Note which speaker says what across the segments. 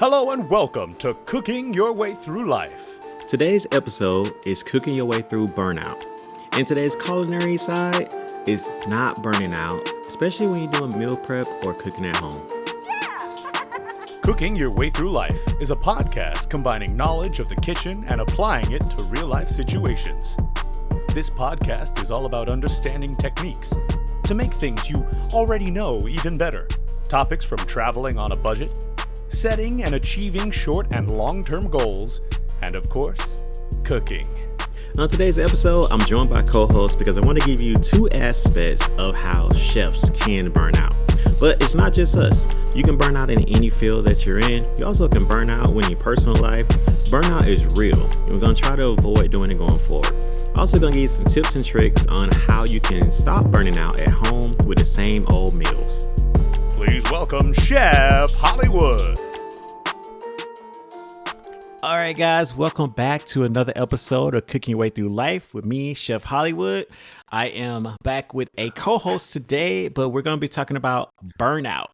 Speaker 1: Hello and welcome to Cooking Your Way Through Life.
Speaker 2: Today's episode is Cooking Your Way Through Burnout. And today's culinary side is not burning out, especially when you're doing meal prep or cooking at home.
Speaker 1: Cooking Your Way Through Life is a podcast combining knowledge of the kitchen and applying it to real-life situations. This podcast is all about understanding techniques to make things you already know even better. Topics from traveling on a budget, setting and achieving short and long-term goals, and of course, cooking.
Speaker 2: On today's episode, I'm joined by co-hosts because I want to give you two aspects of how chefs can burn out. But it's not just us. You can burn out in any field that you're in. You also can burn out in your personal life. Burnout is real. We're going to try to avoid doing it going forward. Also going to give you some tips and tricks on how you can stop burning out at home with the same old meals.
Speaker 1: Please welcome Chef Hollywood.
Speaker 3: All right, guys, welcome back to another episode of Cooking Your Way Through Life with me, Chef Hollywood. I am back with a co-host today, but we're going to be talking about burnout.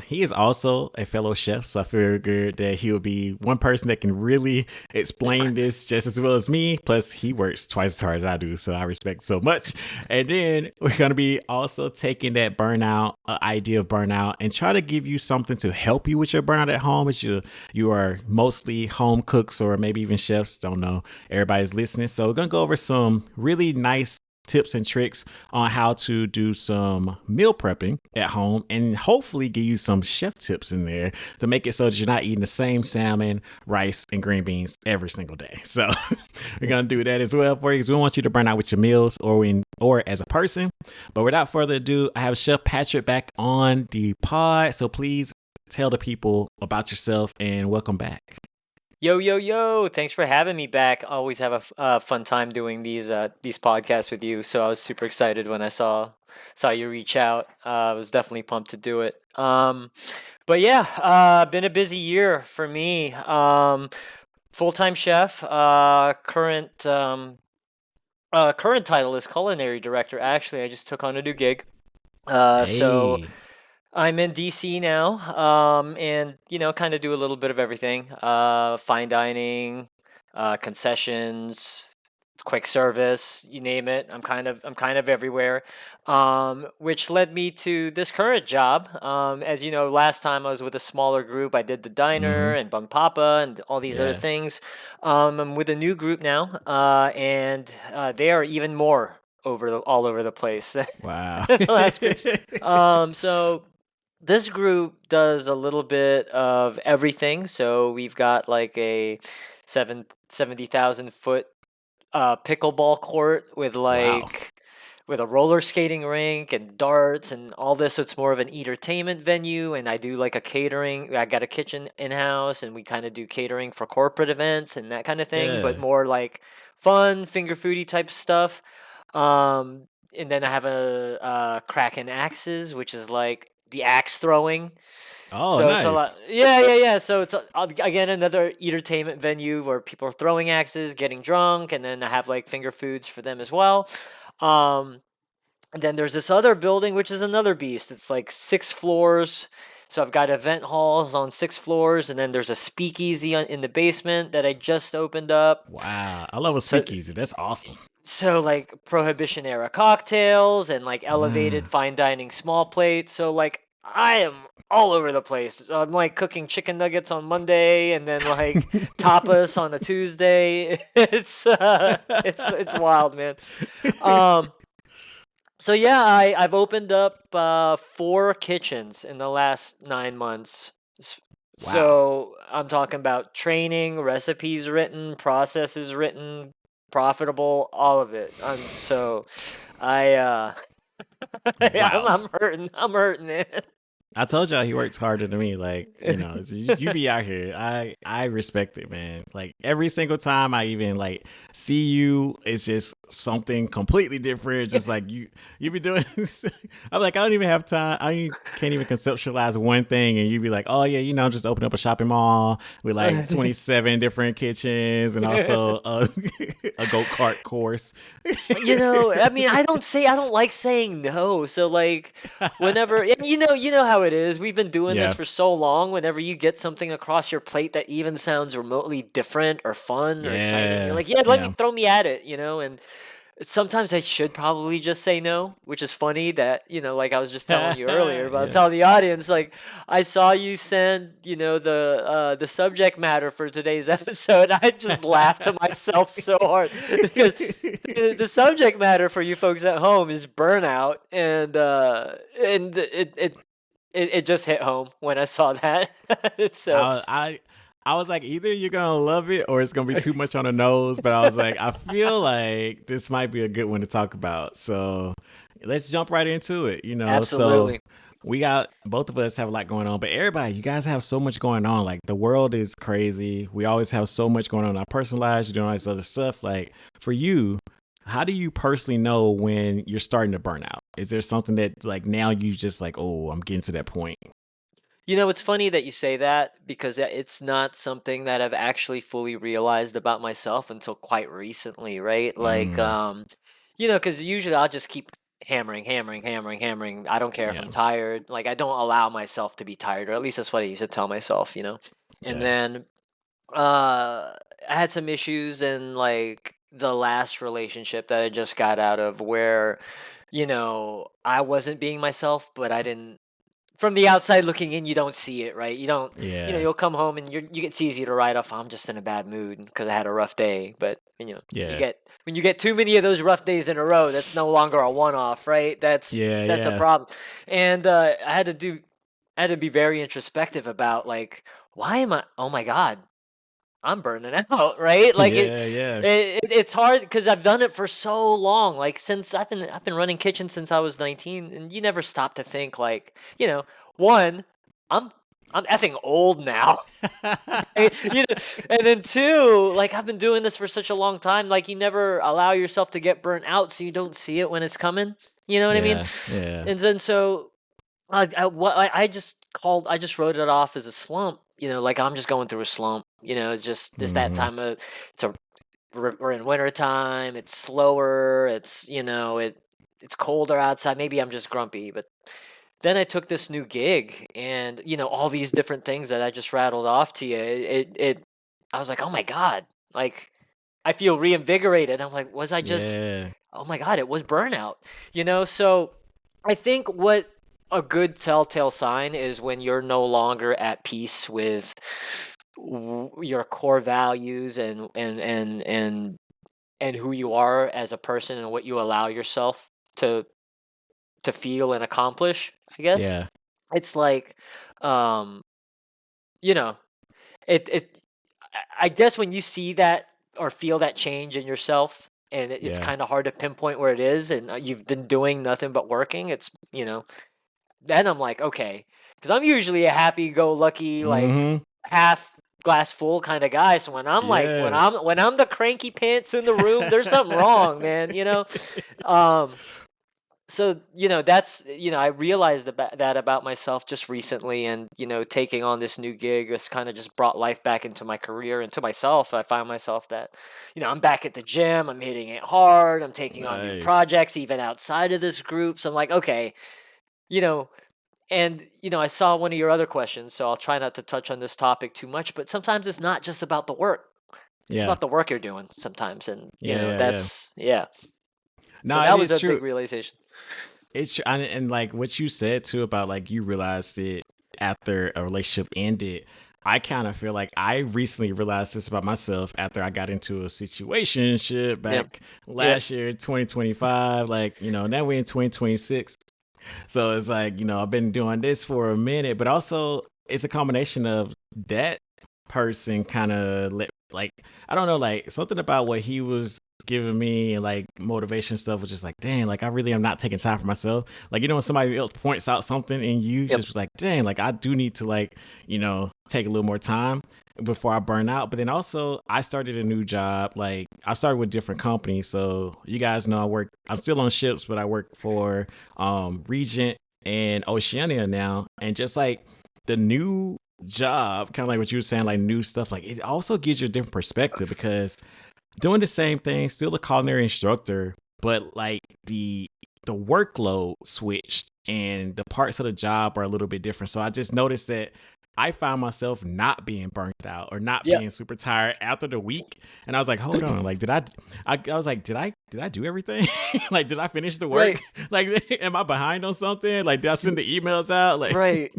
Speaker 3: He is also a fellow chef, so I figured that he would be one person that can really explain this just as well as me. Plus, he works twice as hard as I do, so I respect so much. And then we're going to be also taking that burnout idea of burnout and try to give you something to help you with your burnout at home. As you are mostly home cooks or maybe even chefs, don't know. Everybody's listening, so we're going to go over some really nice tips and tricks on how to do some meal prepping at home and hopefully give you some chef tips in there to make it so that you're not eating the same salmon, rice, and green beans every single day. So we're going to do that as well for you because we don't want you to burn out with your meals or as a person. But without further ado, I have Chef Patrick back on the pod. So please tell the people about yourself and welcome back.
Speaker 4: Yo. Thanks for having me back. Always have a fun time doing these podcasts with you. So I was super excited when I saw you reach out. I was definitely pumped to do it. But yeah, been a busy year for me. Full-time chef. Current title is culinary director. Actually, I just took on a new gig. So I'm in DC now, and kind of do a little bit of everything. Fine dining, concessions, quick service, you name it. I'm kind of everywhere. Which led me to this current job. As you know, last time I was with a smaller group. I did the diner and Bun Papa and all these other things. I'm with a new group now, and they are even more all over the place.
Speaker 3: Wow.
Speaker 4: The last groups. So this group does a little bit of everything. So we've got like a 70,000 foot pickleball court with with a roller skating rink and darts and all this. So it's more of an entertainment venue. And I do like a catering. I got a kitchen in-house and we kind of do catering for corporate events and that kind of thing, but more like fun, finger foodie type stuff. And then I have a Kraken Axes, which is like the axe throwing.
Speaker 3: Oh,
Speaker 4: so
Speaker 3: nice.
Speaker 4: It's a lot. Yeah. So it's again another entertainment venue where people are throwing axes, getting drunk, and then I have like finger foods for them as well. And then there's this other building, which is another beast. It's like 6 floors. So I've got event halls on 6 floors, and then there's a speakeasy in the basement that I just opened up.
Speaker 3: Wow. I love a speakeasy. That's awesome.
Speaker 4: So like Prohibition era cocktails and like elevated fine dining small plates. So like I am all over the place. I'm like cooking chicken nuggets on Monday and then like tapas on a Tuesday. It's wild, man. So yeah, I've opened up 4 kitchens in the last 9 months.
Speaker 3: Wow.
Speaker 4: So I'm talking about training, recipes written, processes written, profitable, all of it.
Speaker 3: Wow.
Speaker 4: I'm hurting, man.
Speaker 3: I told y'all he works harder than me. Like, you be out here. I respect it, man. Like every single time I even like see you, it's just something completely different. Just like you be doing. I'm like, I don't even have time. Can't even conceptualize one thing. And you be like, oh yeah, just open up a shopping mall with like 27 different kitchens and also a go-kart course.
Speaker 4: I mean, I don't like saying no. So like whenever, and you know how how it is. We've been doing this
Speaker 3: Yeah.
Speaker 4: for so long. Whenever you get something across your plate that even sounds remotely different or fun or exciting, you're
Speaker 3: Yeah.
Speaker 4: like, yeah,
Speaker 3: Yeah.
Speaker 4: throw me at it, and sometimes I should probably just say no, which is funny that, like I was just telling you earlier, but I'm
Speaker 3: Yeah.
Speaker 4: telling the audience, like, I saw you send, the subject matter for today's episode. I just laughed to myself so hard because the subject matter for you folks at home is burnout, and it just hit home when I saw that. So
Speaker 3: I I I was like, either you're gonna love it or it's gonna be too much on the nose. But I was like, I feel like this might be a good one to talk about. So let's jump right into it. So
Speaker 4: absolutely.
Speaker 3: we got both of us have a lot going on, but everybody, you guys have so much going on. Like the world is crazy. We always have so much going on in our personal lives. You're doing all this other stuff. Like for you, how do you personally know when you're starting to burn out? Is there something that like now you just like, oh, I'm getting to that point?
Speaker 4: It's funny that you say that because it's not something that I've actually fully realized about myself until quite recently, right? Like,
Speaker 3: Mm,
Speaker 4: because usually I'll just keep hammering, hammering, hammering, hammering. I don't care if
Speaker 3: yeah,
Speaker 4: I'm tired. Like, I don't allow myself to be tired, or at least that's what I used to tell myself, And
Speaker 3: yeah,
Speaker 4: then I had some issues in like the last relationship that I just got out of where, I wasn't being myself, but I didn't from the outside looking in, you don't see it, right? You don't,
Speaker 3: yeah,
Speaker 4: you'll come home and it's easy to write off. I'm just in a bad mood because I had a rough day. But
Speaker 3: yeah,
Speaker 4: when you get too many of those rough days in a row, that's no longer a one-off, right?
Speaker 3: yeah,
Speaker 4: That's a
Speaker 3: yeah,
Speaker 4: problem. And I had to be very introspective about like, why am I? Oh my God, I'm burning out, right? Like
Speaker 3: yeah, yeah,
Speaker 4: it's hard because I've done it for so long. Like since I've been running kitchens since I was 19, and you never stop to think like, one, I'm I'm effing old now. And then two, like I've been doing this for such a long time, like you never allow yourself to get burnt out, so you don't see it when it's coming. You know what I mean?
Speaker 3: yeah, yeah.
Speaker 4: And then so I just wrote it off as a slump. Like I'm just going through a slump. It's that
Speaker 3: Hmm.
Speaker 4: time of it's a we're in winter time. It's slower. It's colder outside. Maybe I'm just grumpy. But then I took this new gig, and all these different things that I just rattled off to you. I was like, oh my God, like I feel reinvigorated. I'm like, was I just?
Speaker 3: Yeah,
Speaker 4: Oh my God, it was burnout. So I think what a good telltale sign is when you're no longer at peace with your core values and who you are as a person and what you allow yourself to feel and accomplish, I guess.
Speaker 3: yeah,
Speaker 4: It's like um you know it I guess when you see that or feel that change in yourself, and it's
Speaker 3: yeah.
Speaker 4: kind of hard to pinpoint where it is, and you've been doing nothing but working, then I'm like, okay, because I'm usually a happy-go-lucky, like
Speaker 3: Hmm.
Speaker 4: half glass full kind of guy. So when I'm like,
Speaker 3: Yeah.
Speaker 4: when I'm the cranky pants in the room, there's something wrong, man. Um, so that's I realized that about myself just recently, and taking on this new gig has kind of just brought life back into my career and to myself. I find myself that I'm back at the gym, I'm hitting it hard, I'm taking on new
Speaker 3: Nice.
Speaker 4: projects even outside of this group. So I'm like, okay, you know and I saw one of your other questions, so I'll try not to touch on this topic too much, but sometimes it's not just about the work. It's
Speaker 3: Yeah,
Speaker 4: about the work you're doing sometimes, and
Speaker 3: yeah, yeah, yeah.
Speaker 4: that's yeah. So
Speaker 3: No, it
Speaker 4: that was
Speaker 3: is
Speaker 4: a
Speaker 3: true.
Speaker 4: big realization.
Speaker 3: It's true. And like what you said too about like you realized it after a relationship ended. I kind of feel like I recently realized this about myself after I got into a situationship
Speaker 4: Yep.
Speaker 3: back
Speaker 4: Yep.
Speaker 3: last year, 2025. Like, now we're in 2026. So it's like, I've been doing this for a minute, but also it's a combination of that person kind of like, I don't know, like something about what he was giving me and like motivation stuff was just like, dang, like I really am not taking time for myself. Like, when somebody else points out something and you
Speaker 4: Yep.
Speaker 3: just like, dang, like I do need to like, take a little more time before I burn out. But then also I started a new job. Like I started with different companies. So you guys know I'm still on ships, but I work for Regent and Oceania now. And just like the new job, kind of like what you were saying, like new stuff, like it also gives you a different perspective because doing the same thing, still a culinary instructor, but like the the workload switched and the parts of the job are a little bit different. So I just noticed that I found myself not being burnt out or not
Speaker 4: Yeah.
Speaker 3: being super tired after the week. And I was like, hold on, like, I was like, did I do everything? Like, did I finish the work?
Speaker 4: Right.
Speaker 3: Like, am I behind on something? Like, did I send the emails out? Like,
Speaker 4: Right.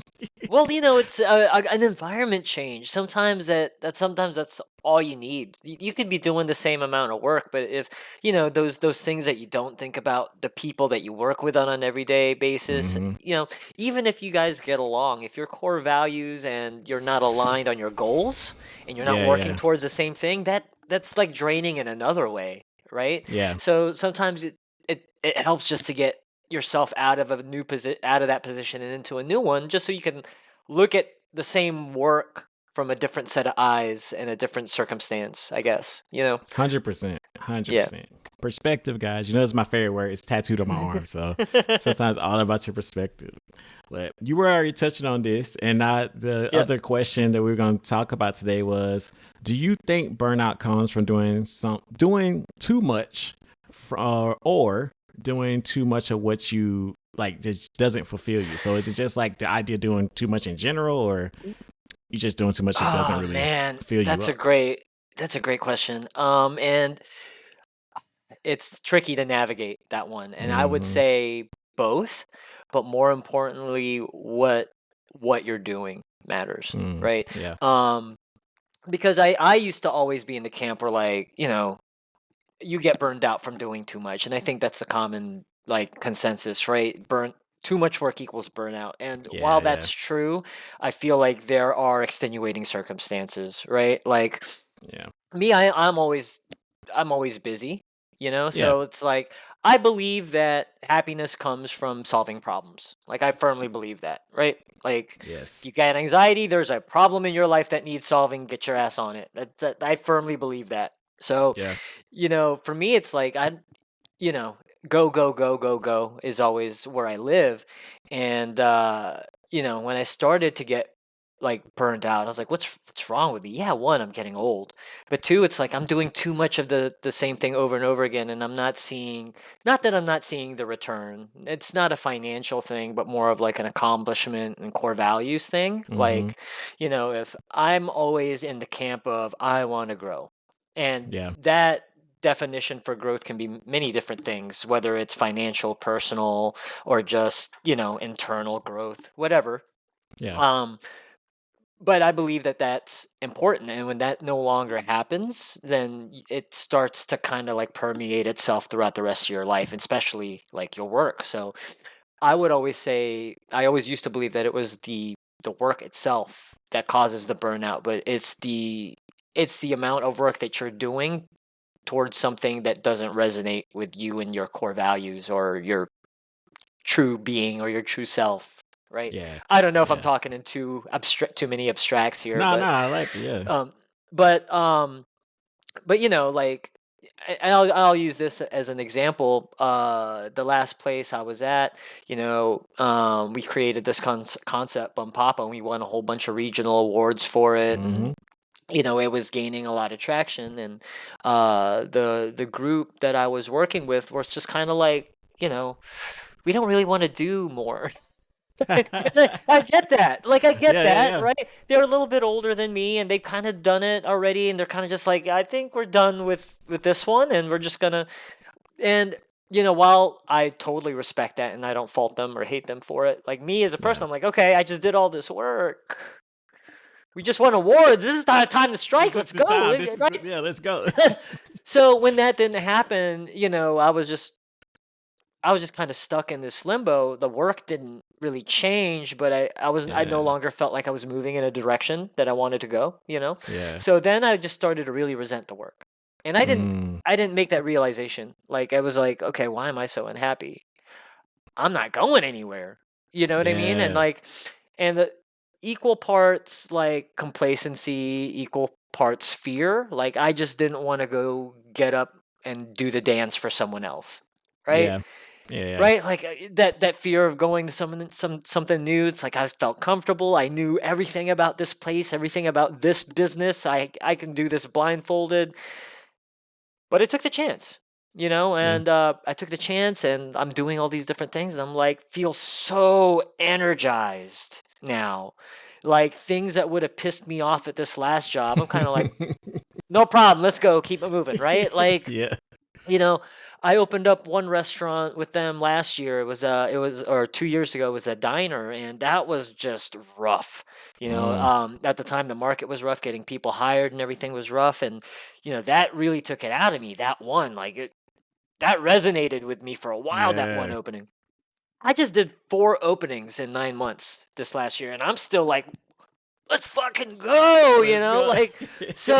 Speaker 4: Well, it's an environment change. Sometimes sometimes that's all you need. You could be doing the same amount of work, but if those things that you don't think about, the people that you work with on an everyday basis,
Speaker 3: hmm
Speaker 4: even if you guys get along, if your core values and you're not aligned on your goals and you're not
Speaker 3: yeah,
Speaker 4: working
Speaker 3: yeah,
Speaker 4: towards the same thing, that's like draining in another way, right?
Speaker 3: yeah.
Speaker 4: So sometimes it helps just to get yourself out of out of that position and into a new one, just so you can look at the same work from a different set of eyes and a different circumstance, I guess.
Speaker 3: 100%, hundred
Speaker 4: Yeah.
Speaker 3: percent. Perspective, guys. You know, it's my favorite word. It's tattooed on my arm. So sometimes all about your perspective. But you were already touching on this, and the
Speaker 4: Yeah.
Speaker 3: other question that we were going to talk about today was: do you think burnout comes from doing too much, or doing too much of what you like that doesn't fulfill you? So is it just like the idea of doing too much in general, or you just doing too much that doesn't
Speaker 4: Oh
Speaker 3: really
Speaker 4: man,
Speaker 3: fill you
Speaker 4: that's a
Speaker 3: up?
Speaker 4: great question. And it's tricky to navigate that one. And I would
Speaker 3: hmm
Speaker 4: say both, but more importantly, what you're doing matters, right?
Speaker 3: Yeah.
Speaker 4: Because I used to always be in the camp where, like, you get burned out from doing too much, and I think that's the common, like, consensus, right? Too much work equals burnout. And while
Speaker 3: Yeah.
Speaker 4: that's true, I feel like there are extenuating circumstances, right? Like
Speaker 3: Yeah.
Speaker 4: me, I'm always busy,
Speaker 3: Yeah.
Speaker 4: so it's like I believe that happiness comes from solving problems. Like, I firmly believe that, right? Like,
Speaker 3: Yes.
Speaker 4: you got anxiety, there's a problem in your life that needs solving, get your ass on it. I firmly believe that. So,
Speaker 3: Yeah.
Speaker 4: for me, it's like you know, go, go, go, go, go is always where I live. And when I started to get, like, burned out, I was like, what's wrong with me? Yeah, one, I'm getting old. But two, it's like I'm doing too much of the same thing over and over again, and I'm not that I'm not seeing the return. It's not a financial thing, but more of like an accomplishment and core values thing.
Speaker 3: hmm
Speaker 4: Like, if I'm always in the camp of I want to grow. And
Speaker 3: Yeah.
Speaker 4: that definition for growth can be many different things, whether it's financial, personal, or just, internal growth, whatever.
Speaker 3: Yeah.
Speaker 4: Um, but I believe that that's important. And when that no longer happens, then it starts to kind of like permeate itself throughout the rest of your life, especially like your work. So I always used to believe that it was the work itself that causes the burnout, but it's the amount of work that you're doing towards something that doesn't resonate with you and your core values or your true being or your true self, right?
Speaker 3: Yeah.
Speaker 4: I don't know if I'm
Speaker 3: Yeah.
Speaker 4: talking in too many abstracts here,
Speaker 3: No,
Speaker 4: but
Speaker 3: I like it. Yeah.
Speaker 4: um but um but like, I'll use this as an example. The last place I was at, we created this concept Bum Papa, and we won a whole bunch of regional awards for it. And
Speaker 3: hmm
Speaker 4: it was gaining a lot of traction. And the group that I was working with was just kind of like, we don't really want to do more. I get that. Like, I get
Speaker 3: Yeah. Yeah.
Speaker 4: that,
Speaker 3: Yeah.
Speaker 4: right? They're a little bit older than me, and they've kind of done it already, and they're kind of just like, I think we're done with this one, and we're just gonna. And while I totally respect that, and I don't fault them or hate them for it, like, me as a person,
Speaker 3: Yeah.
Speaker 4: I'm like, okay, I just did all this work. We just won awards. This is not time to strike.
Speaker 3: This is
Speaker 4: Let's
Speaker 3: the
Speaker 4: go,
Speaker 3: time. This is
Speaker 4: right?
Speaker 3: yeah. Let's go.
Speaker 4: So when that didn't happen, I was just kind of stuck in this limbo. The work didn't really change, but I no
Speaker 3: Yeah.
Speaker 4: longer felt like I was moving in a direction that I wanted to go.
Speaker 3: Yeah.
Speaker 4: So then I just started to really resent the work. And
Speaker 3: Mm.
Speaker 4: I didn't make that realization. Like, I was like, okay, why am I so unhappy? I'm not going anywhere. You know what I mean? And
Speaker 3: Yeah.
Speaker 4: like, and the equal parts, like, complacency, equal parts fear. Like, I just didn't want to go get up and do the dance for someone else. Right?
Speaker 3: Yeah. Yeah. Yeah.
Speaker 4: Right? Like, that fear of going to something new. It's like I felt comfortable. I knew everything about this place, everything about this business. I can do this blindfolded. But it took the chance.
Speaker 3: Yeah.
Speaker 4: and I took the chance, and I'm doing all these different things, and I'm like, feel so energized now. Like things that would have pissed me off at this last job, I'm kind of like, no problem, let's go, keep it moving, right? Like,
Speaker 3: Yeah.
Speaker 4: you know, I opened up one restaurant with them last year. It was or 2 years ago. It was a diner, and that was just rough.
Speaker 3: Mm,
Speaker 4: At the time the market was rough, getting people hired and everything was rough, and that really took it out of me. That one, like that resonated with me for a while. That one
Speaker 3: yeah.
Speaker 4: opening. I just did 4 openings in 9 months this last year, and I'm still like, let's fucking go.
Speaker 3: Let's go.
Speaker 4: Like so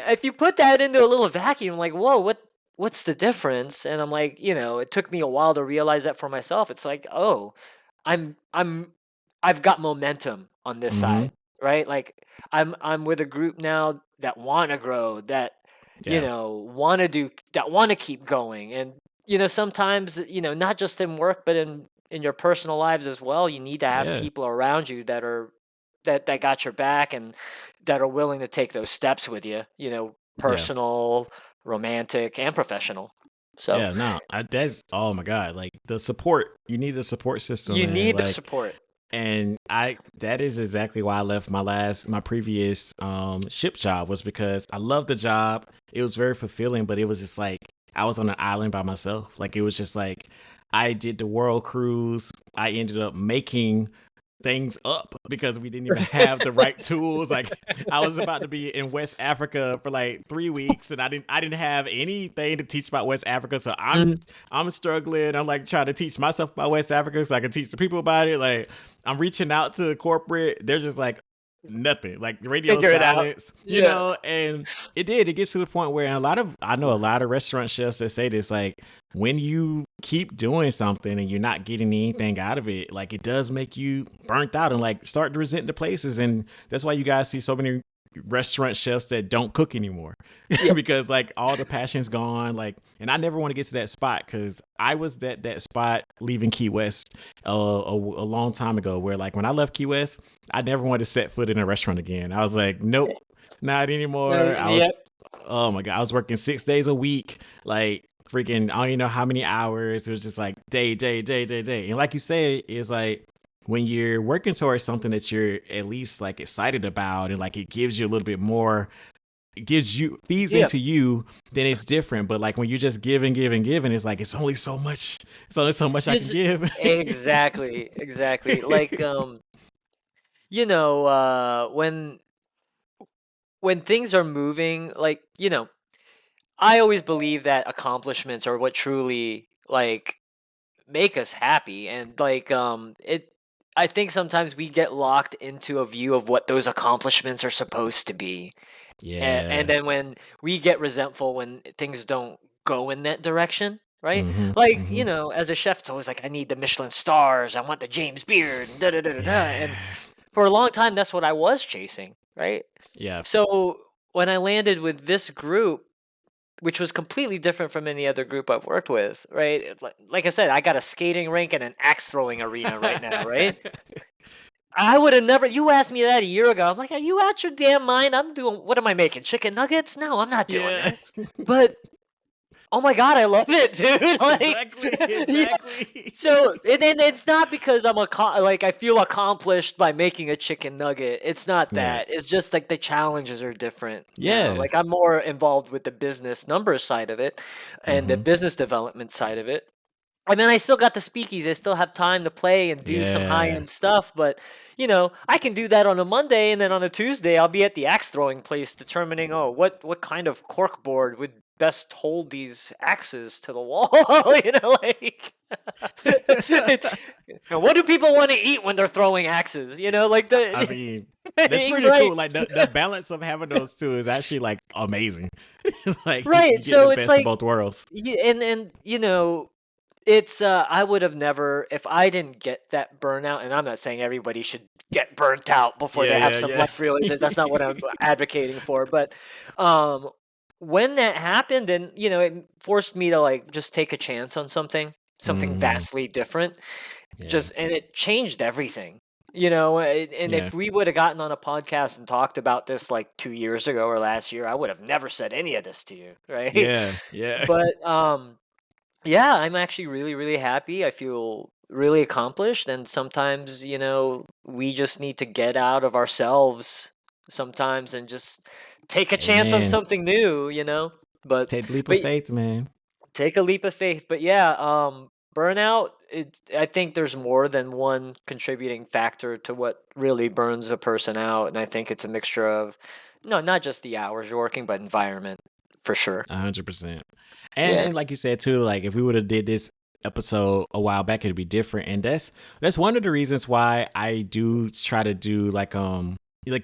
Speaker 4: if you put that into a little vacuum, I'm like, whoa, what's the difference? And I'm like, it took me a while to realize that for myself. It's like, oh, I'm I'm I've got momentum on this
Speaker 3: Hmm.
Speaker 4: side, right? Like I'm with a group now that want to grow, that
Speaker 3: Yeah.
Speaker 4: want to do, that want to keep going. And sometimes, not just in work but in your personal lives as well, you need to have
Speaker 3: Yeah.
Speaker 4: people around you that got your back, and that are willing to take those steps with you,
Speaker 3: Yeah.
Speaker 4: personal, romantic, and professional. So
Speaker 3: Yeah. No, that's, oh my God. Like the support, you need a support system,
Speaker 4: you
Speaker 3: man.
Speaker 4: need the
Speaker 3: Like,
Speaker 4: support.
Speaker 3: and that is exactly why I left my previous ship job, was because I loved the job. It was very fulfilling, but it was just like I was on an island by myself. Like it was just like I did the world cruise. I ended up making things up because we didn't even have the right tools. Like I was about to be in West Africa for like 3 weeks, and I didn't have anything to teach about West Africa. So
Speaker 4: Mm,
Speaker 3: I'm struggling. I'm like trying to teach myself about West Africa so I can teach the people about it. Like I'm reaching out to corporate. They're just like nothing, like radio
Speaker 4: figure it out.
Speaker 3: silence,
Speaker 4: Yeah.
Speaker 3: and it gets to the point where I know a lot of restaurant chefs that say this, like when you keep doing something and you're not getting anything out of it, like it does make you burnt out and like start to resent the places. And that's why you guys see so many restaurant chefs that don't cook anymore
Speaker 4: Yeah.
Speaker 3: because like all the passion's gone. Like, and I never want to get to that spot because I was that spot leaving Key West a long time ago, where like when I left Key West, I never wanted to set foot in a restaurant again. I was like, nope, not anymore. I was,
Speaker 4: Yeah.
Speaker 3: oh my God, I was working 6 days a week, like freaking, I don't even know how many hours. It was just like day, day, day, day, day. And like you say, it's like when you're working towards something that you're at least like excited about, and like it gives you a little bit more, it gives you, feeds
Speaker 4: Yeah.
Speaker 3: into you, then it's different. But like when you're just giving, giving, giving, it's like it's only so much I can
Speaker 4: It's
Speaker 3: give.
Speaker 4: exactly. Like when things are moving, like, I always believe that accomplishments are what truly, like, make us happy. And like it I think sometimes we get locked into a view of what those accomplishments are supposed to be. And
Speaker 3: Yeah.
Speaker 4: then when we get resentful when things don't go in that direction, right?
Speaker 3: Hmm.
Speaker 4: Like,
Speaker 3: Hmm.
Speaker 4: as a chef, it's always like, I need the Michelin stars, I want the James Beard, and da da da da da. And
Speaker 3: Yeah.
Speaker 4: for a long time, that's what I was chasing, right?
Speaker 3: Yeah.
Speaker 4: So when I landed with this group, which was completely different from any other group I've worked with, right? Like I said, I got a skating rink and an axe throwing arena right now, right? I would have never. You asked me that a year ago. I'm like, are you out your damn mind? I'm doing. What am I making? Chicken nuggets? No, I'm not doing
Speaker 3: Yeah.
Speaker 4: that. But oh my god, I love it, dude. Like,
Speaker 3: Exactly.
Speaker 4: yeah.
Speaker 3: Exactly.
Speaker 4: So and it's not because like I feel accomplished by making a chicken nugget. It's not
Speaker 3: Yeah.
Speaker 4: that. It's just like the challenges are different now.
Speaker 3: Yeah.
Speaker 4: Like I'm more involved with the business numbers side of it and the
Speaker 3: Hmm.
Speaker 4: business development side of it. And then I still got the speakies. I still have time to play and do some high
Speaker 3: Yeah.
Speaker 4: end stuff. But I can do that on a Monday, and then on a Tuesday, I'll be at the axe throwing place determining, oh, what kind of cork board would best hold these axes to the wall. Like and what do people want to eat when they're throwing axes? Like
Speaker 3: I
Speaker 4: the
Speaker 3: mean, that's pretty
Speaker 4: right,
Speaker 3: cool. Like the balance of having those two is actually like amazing. Like you
Speaker 4: right.
Speaker 3: get the
Speaker 4: So it's
Speaker 3: best of
Speaker 4: like,
Speaker 3: both worlds.
Speaker 4: yeah, and it's I would have never, if I didn't get that burnout, and I'm not saying everybody should get burnt out before
Speaker 3: Yeah,
Speaker 4: they have
Speaker 3: yeah,
Speaker 4: some
Speaker 3: yeah.
Speaker 4: life realization. That's not what I'm advocating for. But um when that happened, and it forced me to like just take a chance on something
Speaker 3: Hmm.
Speaker 4: vastly different.
Speaker 3: Yeah.
Speaker 4: Just, and it changed everything. And
Speaker 3: Yeah.
Speaker 4: if we would have gotten on a podcast and talked about this like 2 years ago or last year, I would have never said any of this to you, right?
Speaker 3: Yeah. Yeah.
Speaker 4: But yeah, I'm actually really, really happy. I feel really accomplished. And sometimes, we just need to get out of ourselves sometimes and just take a chance on
Speaker 3: Amen.
Speaker 4: something new, But
Speaker 3: Take the leap of
Speaker 4: but
Speaker 3: faith, man.
Speaker 4: take a leap of faith. But yeah, burnout, I think there's more than one contributing factor to what really burns a person out. And I think it's a mixture of no, not just the hours you're working, but environment for sure.
Speaker 3: 100%.
Speaker 4: Yeah.
Speaker 3: And like you said too, like if we would have did this episode a while back, it'd be different. And that's one of the reasons why I do try to do like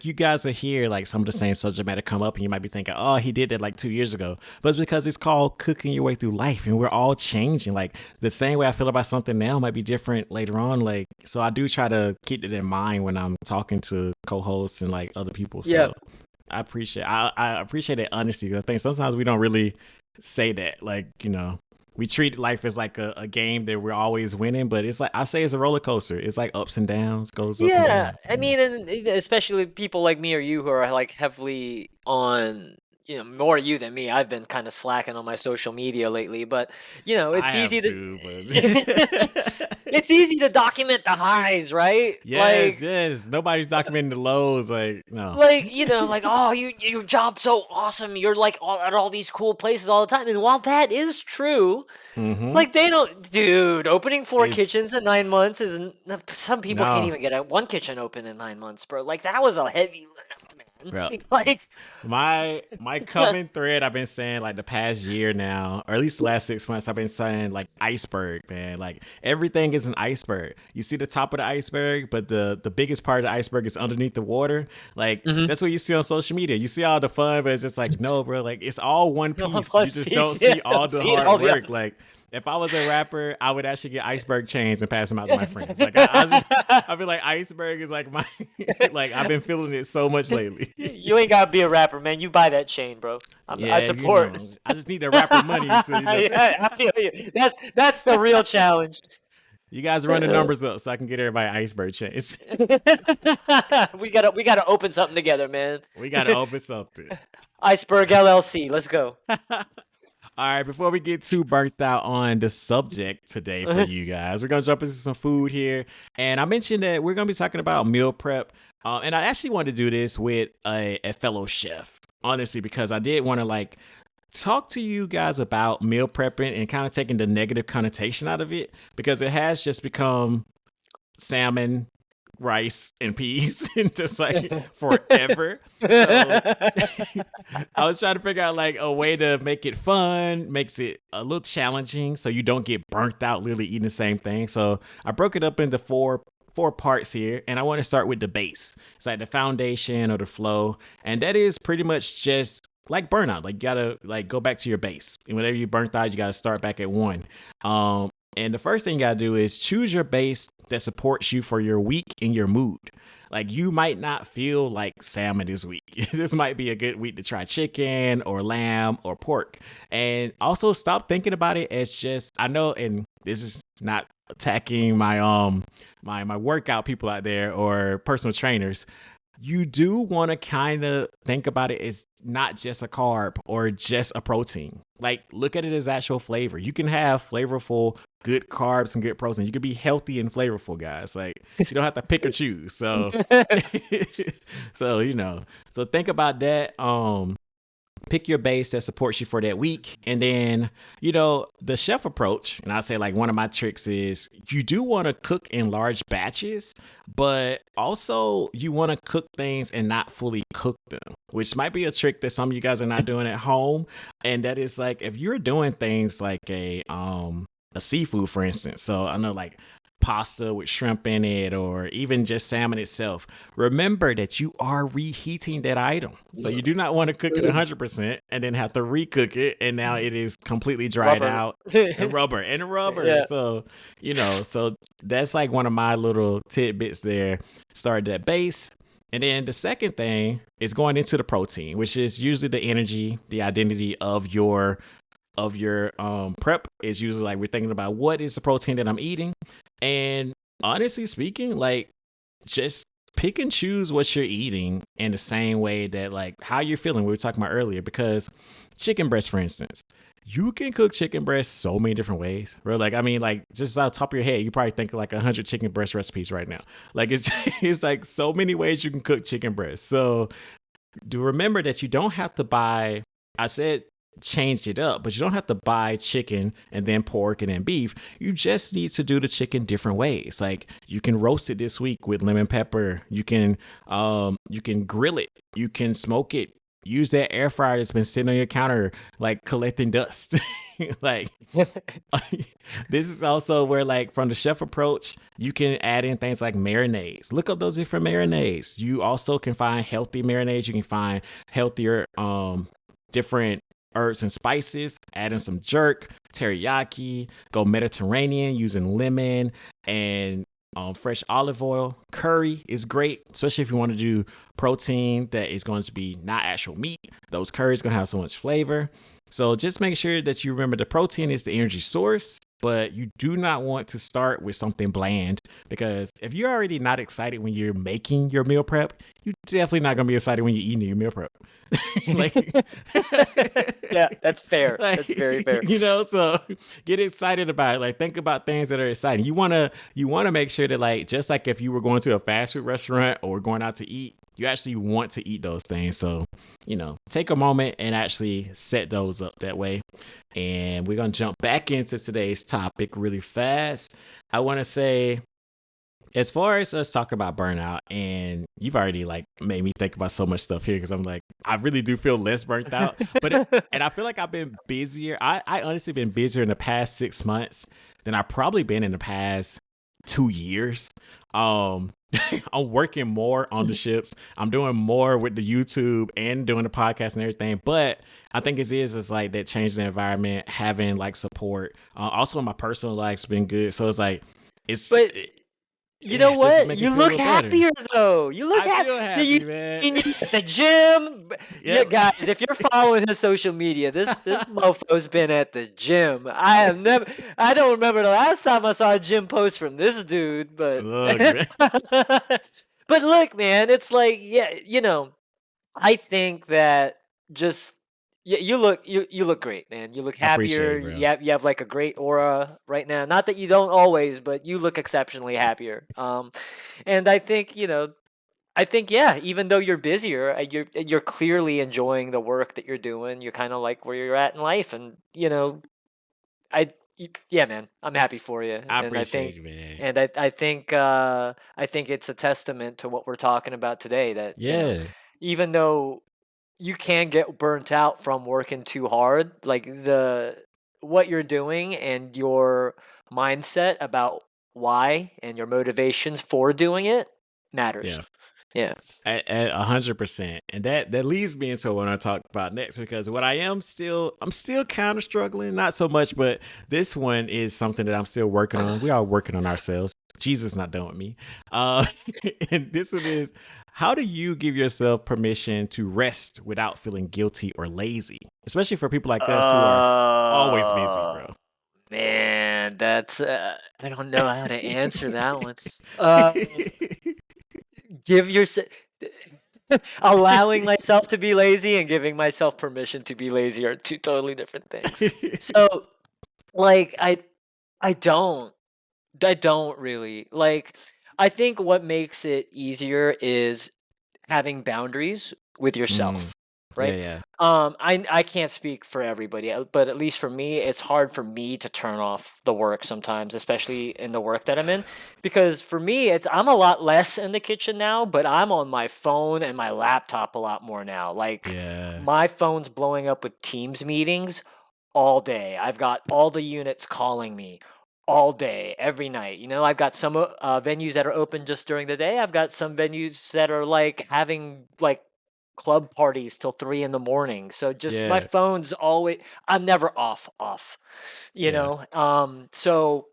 Speaker 3: you guys are here, like some of the same subject matter come up, and you might be thinking, oh, he did that like 2 years ago. But it's because it's called cooking your way through life, and we're all changing. Like the same way I feel about something now might be different later on. Like, so I do try to keep it in mind when I'm talking to co-hosts and like other people.
Speaker 4: Yeah.
Speaker 3: So I appreciate that honesty, 'cause I think sometimes we don't really say that. Like, we treat life as like a game that we're always winning, but it's like I say it's a roller coaster. It's like ups and downs, goes up and
Speaker 4: Yeah,
Speaker 3: down.
Speaker 4: I mean, and especially people like me or you who are like heavily on, more you than me. I've been kind of slacking on my social media lately, but
Speaker 3: I
Speaker 4: it's
Speaker 3: have
Speaker 4: easy
Speaker 3: too,
Speaker 4: to
Speaker 3: but
Speaker 4: it's easy to document the highs, right?
Speaker 3: yes. Nobody's documenting the lows. Like, no.
Speaker 4: Like oh, your job's so awesome. You're like at all these cool places all the time, and while that is true.
Speaker 3: Mm-hmm.
Speaker 4: Like they don't, dude. Opening 4
Speaker 3: It's
Speaker 4: kitchens in 9 months is some people can't
Speaker 3: no,
Speaker 4: even get one kitchen open in 9 months, bro. Like that was a heavy lift, man.
Speaker 3: bro.
Speaker 4: Like,
Speaker 3: My common thread I've been saying like the past year now, or at least the last 6 months, I've been saying like iceberg, man. Like everything is an iceberg. You see the top of the iceberg, but the biggest part of the iceberg is underneath the water. Like that's what you see on social media. You see all the fun, but it's just like no, bro. Like it's all one
Speaker 4: no,
Speaker 3: piece.
Speaker 4: one
Speaker 3: You just
Speaker 4: piece,
Speaker 3: don't
Speaker 4: yeah,
Speaker 3: see all
Speaker 4: don't
Speaker 3: the
Speaker 4: see
Speaker 3: hard
Speaker 4: all the
Speaker 3: work. Like if I was a rapper, I would actually get iceberg chains and pass them out to my friends. Like I feel like iceberg is like my like I've been feeling it so much lately.
Speaker 4: You ain't gotta be a rapper, man. You buy that chain, bro. I
Speaker 3: Yeah,
Speaker 4: support.
Speaker 3: I just need the rapper money. So,
Speaker 4: Yeah, I feel you. That's the real challenge.
Speaker 3: you guys run the numbers up so I can get everybody iceberg chains.
Speaker 4: We gotta open something together, man.
Speaker 3: We gotta open something.
Speaker 4: Iceberg LLC. Let's go.
Speaker 3: All right, before we get too burnt out on the subject today for you guys, we're going to jump into some food here. And I mentioned that we're going to be talking about meal prep. And I actually wanted to do this with a fellow chef, honestly, because I did want to like talk to you guys about meal prepping and kind of taking the negative connotation out of it, because it has just become salmon, rice, and peas and just like forever. So I was trying to figure out like a way to make it fun, makes it a little challenging so you don't get burnt out literally eating the same thing. So I broke it up into four parts here, and I want to start with the base. It's like the foundation or the flow, and that is pretty much just like burnout. Like you gotta like go back to your base, and whenever you burnt out, you gotta start back at one. And the first thing you gotta do is choose your base that supports you for your week and your mood. Like you might not feel like salmon this week. This might be a good week to try chicken or lamb or pork. And also stop thinking about it as just, I know, and this is not attacking my my workout people out there or personal trainers. You do want to kind of think about it as not just a carb or just a protein. Like look at it as actual flavor. You can have flavorful, good carbs and good protein. You can be healthy and flavorful, guys. Like you don't have to pick or choose. So, so think about that. Pick your base that supports you for that week. And then, the chef approach, and I say like one of my tricks is you do want to cook in large batches, but also you want to cook things and not fully cook them, which might be a trick that some of you guys are not doing at home. And that is like, if you're doing things like a seafood, for instance. So I know like pasta with shrimp in it or even just salmon itself. Remember that you are reheating that item. So you do not want to cook it 100% and then have to recook it. And now it is completely dried out and rubber. Yeah. So, so that's like one of my little tidbits there. Start that base. And then the second thing is going into the protein, which is usually the energy, the identity of your prep is usually like we're thinking about what is the protein that I'm eating. And honestly speaking, like just pick and choose what you're eating in the same way that like how you're feeling we were talking about earlier. Because chicken breast, for instance, you can cook chicken breast so many different ways, bro. Like, I mean, like just off the top of your head, you probably think of like 100 chicken breast recipes right now. Like it's it's like so many ways you can cook chicken breast. So do remember that you don't have to buy, I said change it up, but you don't have to buy chicken and then pork and then beef. You just need to do the chicken different ways. Like you can roast it this week with lemon pepper. You can grill it. You can smoke it. Use that air fryer that's been sitting on your counter, like collecting dust. Like this is also where, like, from the chef approach, you can add in things like marinades. Look up those different marinades. You also can find healthy marinades. You can find healthier, different herbs and spices. Add in some jerk, teriyaki. Go Mediterranean using lemon and fresh olive oil. Curry is great, especially if you want to do protein that is going to be not actual meat. Those curries going to have so much flavor. So just make sure that you remember the protein is the energy source, but you do not want to start with something bland, because if you're already not excited when you're making your meal prep, you're definitely not going to be excited when you're eating your meal prep. Like,
Speaker 4: Yeah, that's fair.
Speaker 3: like,
Speaker 4: That's very fair.
Speaker 3: you know, so get excited about it. Like, think about things that are exciting. You want to make sure that, like, just like if you were going to a fast food restaurant or going out to eat, you actually want to eat those things. So, take a moment and actually set those up that way. And we're going to jump back into today's topic really fast. I want to say, as far as us talking about burnout, and you've already like made me think about so much stuff here, because I'm like, I really do feel less burnt out. And I feel like I've been busier. I honestly been busier in the past 6 months than I've probably been in the past 2 years. I'm working more on the ships. I'm doing more with the YouTube and doing the podcast and everything. But I think it's like that change in the environment, having like support. Also in my personal life's been good. So it's like,
Speaker 4: But you know
Speaker 3: it's just
Speaker 4: what?
Speaker 3: making
Speaker 4: You
Speaker 3: me feel a
Speaker 4: look
Speaker 3: little better.
Speaker 4: happier though. You look
Speaker 3: I feel
Speaker 4: happy.
Speaker 3: happy, man.
Speaker 4: Seen you at the gym. Yeah,
Speaker 3: Yep.
Speaker 4: guys, if you're following his social media, this mofo's been at the gym. I don't remember the last time I saw a gym post from this dude, but
Speaker 3: Look, man.
Speaker 4: but look, man, it's like, yeah, I think that just you look great, man. You look
Speaker 3: I appreciate
Speaker 4: happier.
Speaker 3: it, bro.
Speaker 4: You have like a great aura right now. Not that you don't always, but you look exceptionally happier. And I think yeah, even though you're busier, you're clearly enjoying the work that you're doing. You're kind of like where you're at in life, and yeah, man, I'm happy for you,
Speaker 3: I
Speaker 4: and I
Speaker 3: appreciate
Speaker 4: think,
Speaker 3: you, man.
Speaker 4: and I think it's a testament to what we're talking about today. That
Speaker 3: Yeah.
Speaker 4: even though you can get burnt out from working too hard, like what you're doing and your mindset about why and your motivations for doing it matters.
Speaker 3: Yeah.
Speaker 4: Yeah.
Speaker 3: At 100%. And that leads me into what I talk about next, because what I'm still kind of struggling, not so much, but this one is something that I'm still working on. We are working on ourselves. Jesus not done with me. And this one is, how do you give yourself permission to rest without feeling guilty or lazy? Especially for people like us who are always busy, bro.
Speaker 4: Man, that's I don't know how to answer that one. Give yourself allowing myself to be lazy and giving myself permission to be lazy are two totally different things. So, like, I don't really like. I think what makes it easier is having boundaries with yourself, right?
Speaker 3: Yeah.
Speaker 4: I can't speak for everybody, but at least for me, it's hard for me to turn off the work sometimes, especially in the work that I'm in, because for me, I'm a lot less in the kitchen now, but I'm on my phone and my laptop a lot more now. Like,
Speaker 3: Yeah.
Speaker 4: my phone's blowing up with Teams meetings all day. I've got all the units calling me all day, every night. I've got some venues that are open just during the day. I've got some venues that are like having like club parties till 3 in the morning. So just my
Speaker 3: Yeah.
Speaker 4: phone's always, I'm never off,
Speaker 3: Yeah.
Speaker 4: So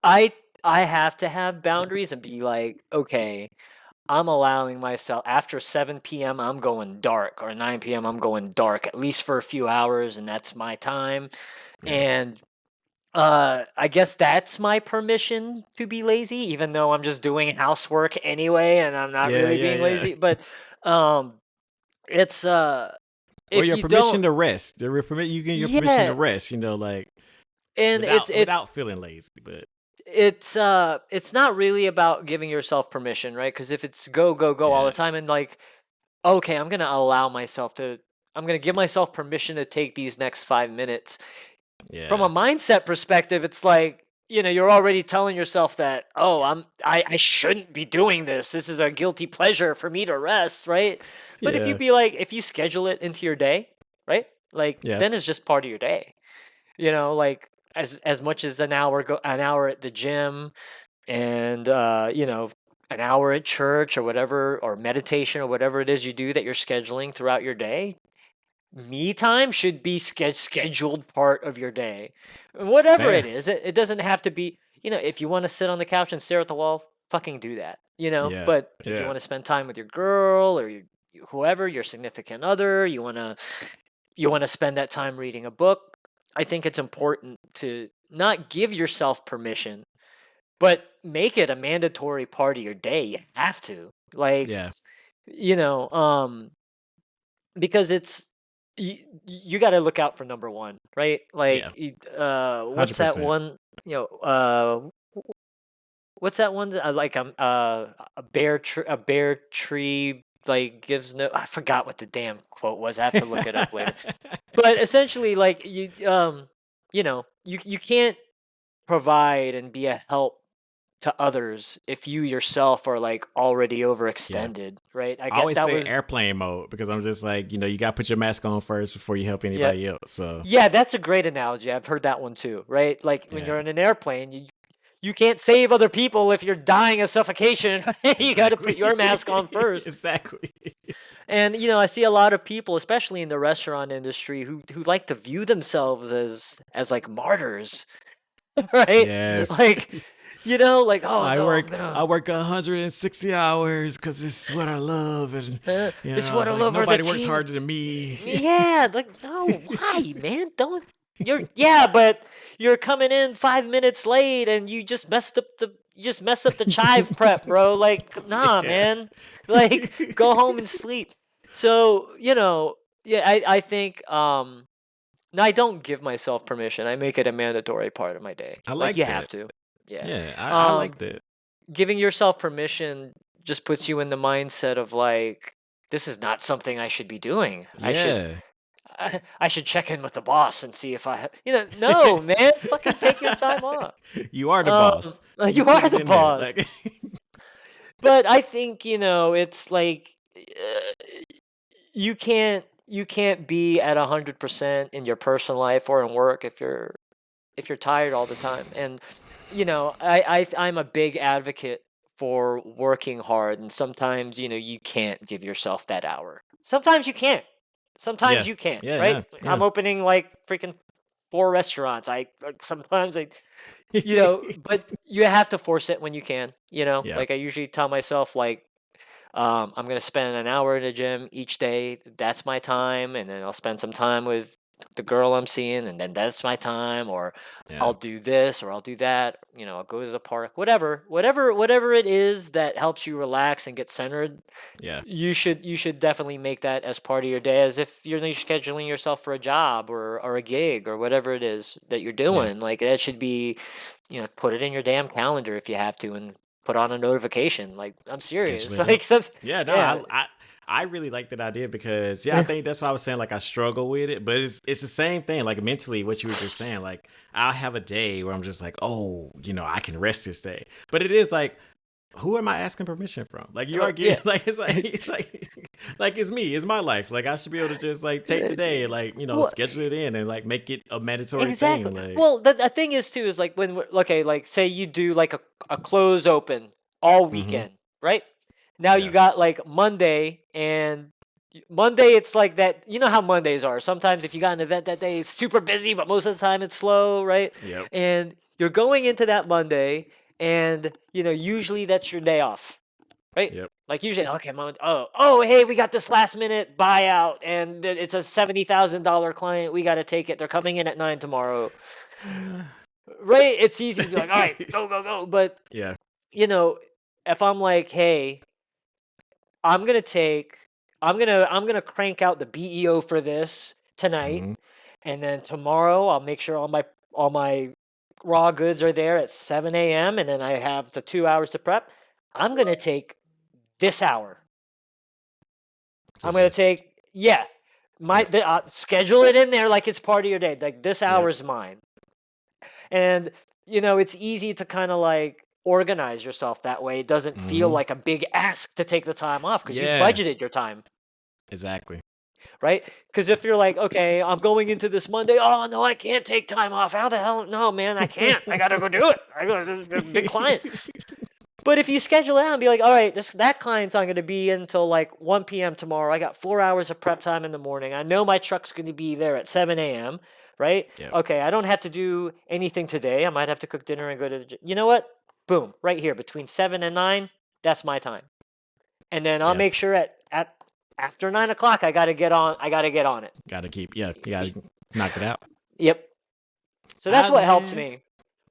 Speaker 4: I have to have boundaries and be like, okay, I'm allowing myself after 7 p.m. I'm going dark, or 9 p.m. I'm going dark, at least for a few hours, and that's my time.
Speaker 3: Yeah.
Speaker 4: And I guess that's my permission to be lazy, even though I'm just doing housework anyway, and I'm not
Speaker 3: Yeah,
Speaker 4: really
Speaker 3: yeah,
Speaker 4: being
Speaker 3: yeah.
Speaker 4: lazy. But um, it's
Speaker 3: Or
Speaker 4: if
Speaker 3: your
Speaker 4: you don't,
Speaker 3: permission to rest. You get your permission to
Speaker 4: yeah,
Speaker 3: rest, like
Speaker 4: and
Speaker 3: without feeling lazy. But
Speaker 4: it's not really about giving yourself permission, right? Because if it's go go go all the
Speaker 3: yeah,
Speaker 4: time, and like, okay, I'm gonna give myself permission to take these next 5 minutes. From
Speaker 3: yeah,
Speaker 4: a mindset perspective, it's like, you're already telling yourself that, oh, I shouldn't be doing this. This is a guilty pleasure for me to rest, right? But
Speaker 3: yeah,
Speaker 4: if you schedule it into your day, right? Like
Speaker 3: yeah,
Speaker 4: then it's just part of your day. Like as much as an hour at the gym and an hour at church or whatever, or meditation or whatever it is you do that you're scheduling throughout your day, me time should be scheduled part of your day. Whatever it
Speaker 3: fair.
Speaker 4: is, it doesn't have to be, if you want to sit on the couch and stare at the wall, fucking do that.
Speaker 3: Yeah,
Speaker 4: But if you
Speaker 3: yeah,
Speaker 4: want to spend time with your girl or whoever, your significant other, you want to spend that time reading a book, I think it's important to not give yourself permission, but make it a mandatory part of your day. You have to. Like,
Speaker 3: yeah.
Speaker 4: you know, um because you got to look out for number one, right?
Speaker 3: Yeah,
Speaker 4: Like,
Speaker 3: hundred
Speaker 4: what's that
Speaker 3: percent.
Speaker 4: one? What's that one? Like, a bear tree like gives no. I forgot what the damn quote was. I have to look it up later. But essentially, like, you can't provide and be a help to others if you yourself are like already
Speaker 3: Yeah.
Speaker 4: overextended, right? I
Speaker 3: I
Speaker 4: get
Speaker 3: always
Speaker 4: that
Speaker 3: say
Speaker 4: was
Speaker 3: airplane mode because I'm just like, you got to put your mask on first before you help
Speaker 4: yeah.
Speaker 3: anybody else. So,
Speaker 4: Yeah, that's a great analogy. I've heard that one too, right? Like when
Speaker 3: yeah,
Speaker 4: you're in an airplane, you can't save other people if you're dying of suffocation. You got to put
Speaker 3: exactly.
Speaker 4: your mask on first.
Speaker 3: Exactly.
Speaker 4: And I see a lot of people, especially in the restaurant industry, who like to view themselves as like martyrs, right?
Speaker 3: Yes.
Speaker 4: Like, like, oh
Speaker 3: I
Speaker 4: no,
Speaker 3: work I work 160 hours because it's what I love, and
Speaker 4: it's what all
Speaker 3: like
Speaker 4: over the
Speaker 3: nobody works
Speaker 4: team.
Speaker 3: harder than me.
Speaker 4: Yeah, like, no, why, man? Don't yeah, but you're coming in 5 minutes late and you just messed up the chive prep, bro. Like, nah,
Speaker 3: Yeah.
Speaker 4: man. Like, go home and sleep. So, yeah, I think no, I don't give myself permission. I make it a mandatory part of my day.
Speaker 3: I
Speaker 4: Like, you
Speaker 3: like
Speaker 4: have
Speaker 3: that.
Speaker 4: to. Yeah.
Speaker 3: Yeah, I
Speaker 4: Um
Speaker 3: like that.
Speaker 4: Giving yourself permission just puts you in the mindset of like, this is not something I should be doing.
Speaker 3: Yeah.
Speaker 4: I should check in with the boss and see if no, man, fucking take your time off.
Speaker 3: You are the boss. You
Speaker 4: You
Speaker 3: put
Speaker 4: are
Speaker 3: it
Speaker 4: the
Speaker 3: in there.
Speaker 4: boss.
Speaker 3: Like
Speaker 4: But I think, it's like, you can't be at 100% in your personal life or in work if you're tired all the time. And I'm a big advocate for working hard, and sometimes you can't give yourself that hour. Sometimes you can't. Sometimes
Speaker 3: yeah.
Speaker 4: you can't,
Speaker 3: Yeah,
Speaker 4: right?
Speaker 3: yeah.
Speaker 4: I'm
Speaker 3: Yeah.
Speaker 4: opening like freaking 4 restaurants. I like sometimes but you have to force it when you can.
Speaker 3: Yeah.
Speaker 4: Like I usually tell myself, like, I'm gonna spend an hour in the gym each day. That's my time, and then I'll spend some time with the girl I'm seeing, and then that's my time. Or
Speaker 3: Yeah.
Speaker 4: I'll do this, or I'll do that. I'll go to the park. Whatever it is that helps you relax and get centered.
Speaker 3: Yeah.
Speaker 4: You should definitely make that as part of your day, as if you're scheduling yourself for a job or a gig or whatever it is that you're
Speaker 3: Yeah.
Speaker 4: doing. Like that should be, put it in your damn calendar if you have to, and put on a notification. Like, I'm serious.
Speaker 3: Scheduling.
Speaker 4: Like some,
Speaker 3: Yeah, no,
Speaker 4: yeah,
Speaker 3: I really like that idea because I think that's why I was saying like I struggle with it, but it's the same thing. Like mentally, what you were just saying, like I'll have a day where I'm just like, oh, I can rest this day, but it is like, who am I asking permission from? Like you are
Speaker 4: yeah.
Speaker 3: getting like like it's me, it's my life. Like I should be able to just like take the day, and, like
Speaker 4: Well,
Speaker 3: schedule it in and like make it a mandatory
Speaker 4: exactly.
Speaker 3: thing. Like
Speaker 4: Well, the thing is too is like when okay, like say you do like a close open all
Speaker 3: hmm
Speaker 4: weekend, right? Now you
Speaker 3: yeah,
Speaker 4: got like Monday, and Monday it's like that. You know how Mondays are. Sometimes if you got an event that day, it's super busy, but most of the time it's slow, right?
Speaker 3: yep,
Speaker 4: And you're going into that Monday, and usually that's your day off, right?
Speaker 3: yep.
Speaker 4: Like usually, okay, oh, hey, we got this last minute buyout, and it's a $70,000 client. We got to take it. They're coming in at 9 tomorrow. right? It's easy to be like, all right, go, go, go. But,
Speaker 3: Yeah.
Speaker 4: you know, if I'm like, hey, I'm gonna crank out the BEO for this tonight,
Speaker 3: Hmm.
Speaker 4: and then tomorrow I'll make sure all my raw goods are there at 7 a.m. and then I have the 2 hours to prep. I'm gonna take this hour.
Speaker 3: So
Speaker 4: I'm gonna
Speaker 3: just
Speaker 4: take
Speaker 3: yep.
Speaker 4: schedule it in there like it's part of your day. Like this hour
Speaker 3: Yep.
Speaker 4: is mine, and it's easy to kind of like organize yourself that way. It doesn't feel
Speaker 3: Hmm.
Speaker 4: like a big ask to take the time off because you've
Speaker 3: Yeah.
Speaker 4: budgeted your time.
Speaker 3: Exactly.
Speaker 4: Right? Because if you're like, okay, I'm going into this Monday. Oh no, I can't take time off. How the hell? No, man, I can't. I gotta go do it. I got a big client. But if you schedule out and be like, all right, that client's not going to be until like 1 p.m. tomorrow. I got 4 hours of prep time in the morning. I know my truck's going to be there at 7 a.m. Right?
Speaker 3: Yep.
Speaker 4: Okay, I don't have to do anything today. I might have to cook dinner and go to the gym. You know what? Boom, right here between 7 and 9. That's my time. And then I'll
Speaker 3: Yeah.
Speaker 4: make sure at after 9 o'clock, I got to get on. I got to get on it.
Speaker 3: Gotta keep. Yeah. You gotta knock it out.
Speaker 4: Yep. So that's what helps
Speaker 3: Man.
Speaker 4: me.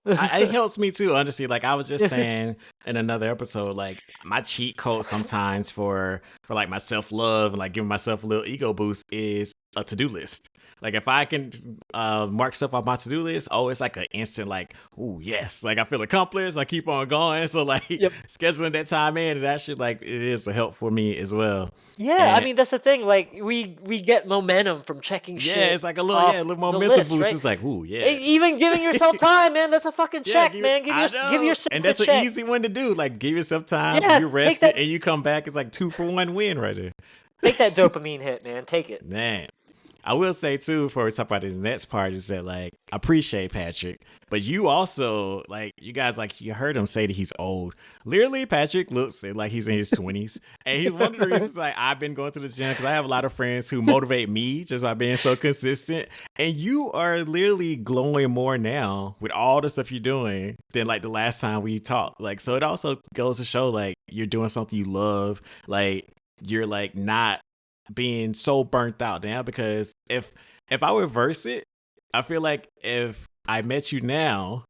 Speaker 3: It helps me too, honestly. Like I was just saying in another episode, like my cheat code sometimes for like my self love and like giving myself a little ego boost is a to do list. Like if I can mark stuff off my to do list, oh, it's like an instant like, ooh, yes, like I feel accomplished. I keep on going. So like
Speaker 4: Yep.
Speaker 3: scheduling that time in, that should like it is a help for me as well.
Speaker 4: Yeah, I
Speaker 3: And
Speaker 4: mean that's the thing. Like we get momentum from checking
Speaker 3: yeah,
Speaker 4: shit
Speaker 3: it's like a little
Speaker 4: off
Speaker 3: a little
Speaker 4: the
Speaker 3: momentum
Speaker 4: list,
Speaker 3: boost.
Speaker 4: right?
Speaker 3: It's like, ooh, yeah.
Speaker 4: Even giving yourself time, man. That's a fucking
Speaker 3: Yeah,
Speaker 4: check, man. Give
Speaker 3: I
Speaker 4: give
Speaker 3: know.
Speaker 4: yourself
Speaker 3: And
Speaker 4: a
Speaker 3: that's an
Speaker 4: check.
Speaker 3: easy one to do. Like, give yourself time,
Speaker 4: Yeah,
Speaker 3: you rest it, and you come back. It's like 2-for-1 win right there.
Speaker 4: take that dopamine hit, man. Take it.
Speaker 3: Man, I will say too, before we talk about this next part, is that like I appreciate Patrick, but you also like you guys like you heard him say that he's old. Literally, Patrick looks like he's in his 20s, and he's one of the reasons like I've been going to the gym because I have a lot of friends who motivate me just by being so consistent. And you are literally glowing more now with all the stuff you're doing than like the last time we talked. Like, so it also goes to show like you're doing something you love, like you're like not being so burnt out now. Because if I reverse it, I feel like if I met you now,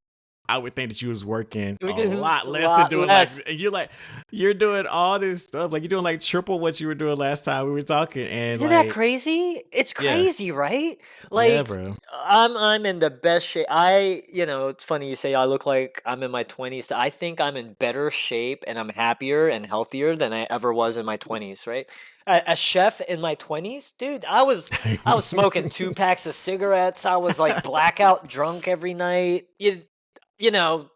Speaker 3: I would think that you was working a lot less and doing
Speaker 4: less.
Speaker 3: like you're doing all this stuff like you're doing like triple what you were doing last time we were talking. And
Speaker 4: Isn't that
Speaker 3: like
Speaker 4: crazy? It's
Speaker 3: yeah,
Speaker 4: crazy, right?
Speaker 3: yeah,
Speaker 4: Like
Speaker 3: bro.
Speaker 4: I'm in the best shape. It's funny you say I look like I'm in my 20s. I think I'm in better shape and I'm happier and healthier than I ever was in my 20s, right? A chef in my 20s, dude, I was smoking 2 packs of cigarettes. I was like blackout drunk every night. You know,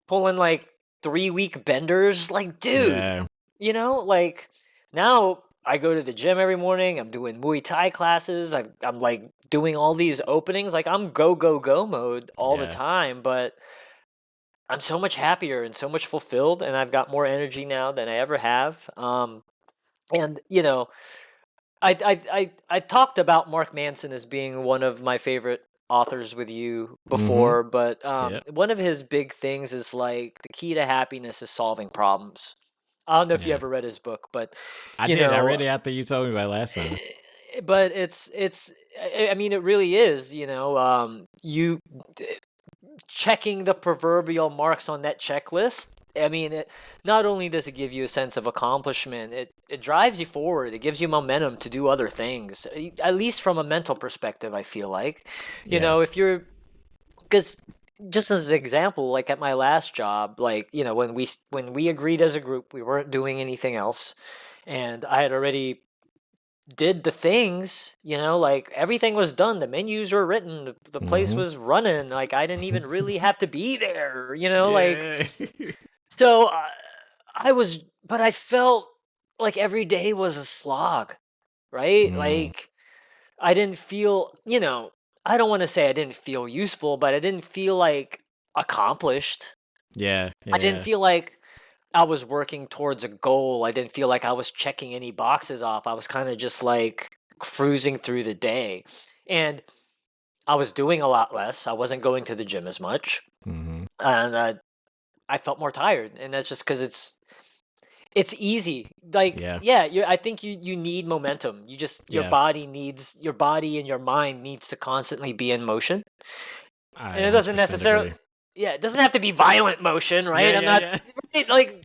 Speaker 4: pulling like 3-week benders. Like, dude,
Speaker 3: Yeah,
Speaker 4: like now I go to the gym every morning. I'm doing Muay Thai classes. I'm like doing all these openings. Like I'm go, go, go mode all the
Speaker 3: yeah,
Speaker 4: time, but I'm so much happier and so much fulfilled. And I've got more energy now than I ever have. And I talked about Mark Manson as being one of my favorite authors with you
Speaker 3: mm-hmm,
Speaker 4: before, but
Speaker 3: yeah,
Speaker 4: one of his big things is like the key to happiness is solving problems. I don't know if you
Speaker 3: yeah.
Speaker 4: ever read his book, but
Speaker 3: I
Speaker 4: you
Speaker 3: did. I
Speaker 4: know,
Speaker 3: read it after you told me about it last time.
Speaker 4: but it's I mean it really is, you checking the proverbial marks on that checklist. I mean, not only does it give you a sense of accomplishment, it drives you forward. It gives you momentum to do other things, at least from a mental perspective, I feel like.
Speaker 3: Yeah,
Speaker 4: If you're, because just as an example, like at my last job, like, when we agreed as a group, we weren't doing anything else. And I had already did the things, like everything was done. The menus were written. The place
Speaker 3: mm-hmm.
Speaker 4: was running. Like I didn't even really have to be there, like
Speaker 3: Yeah.
Speaker 4: so but I felt like every day was a slog, right?
Speaker 3: Mm,
Speaker 4: Like I didn't feel, I don't want to say I didn't feel useful, but I didn't feel like accomplished.
Speaker 3: yeah,
Speaker 4: I didn't
Speaker 3: yeah,
Speaker 4: feel like I was working towards a goal. I didn't feel like I was checking any boxes off. I was kind of just like cruising through the day. And I was doing a lot less. I wasn't going to the gym as much.
Speaker 3: mm-hmm,
Speaker 4: And I felt more tired. And that's just because it's easy. Like,
Speaker 3: yeah,
Speaker 4: yeah, I think you need momentum. Your
Speaker 3: yeah,
Speaker 4: body and your mind needs to constantly be in motion.
Speaker 3: I
Speaker 4: And it doesn't
Speaker 3: 100%
Speaker 4: necessarily,
Speaker 3: agree.
Speaker 4: yeah, it doesn't have to be violent motion, right?
Speaker 3: Yeah,
Speaker 4: I'm
Speaker 3: yeah,
Speaker 4: not
Speaker 3: yeah.
Speaker 4: right, like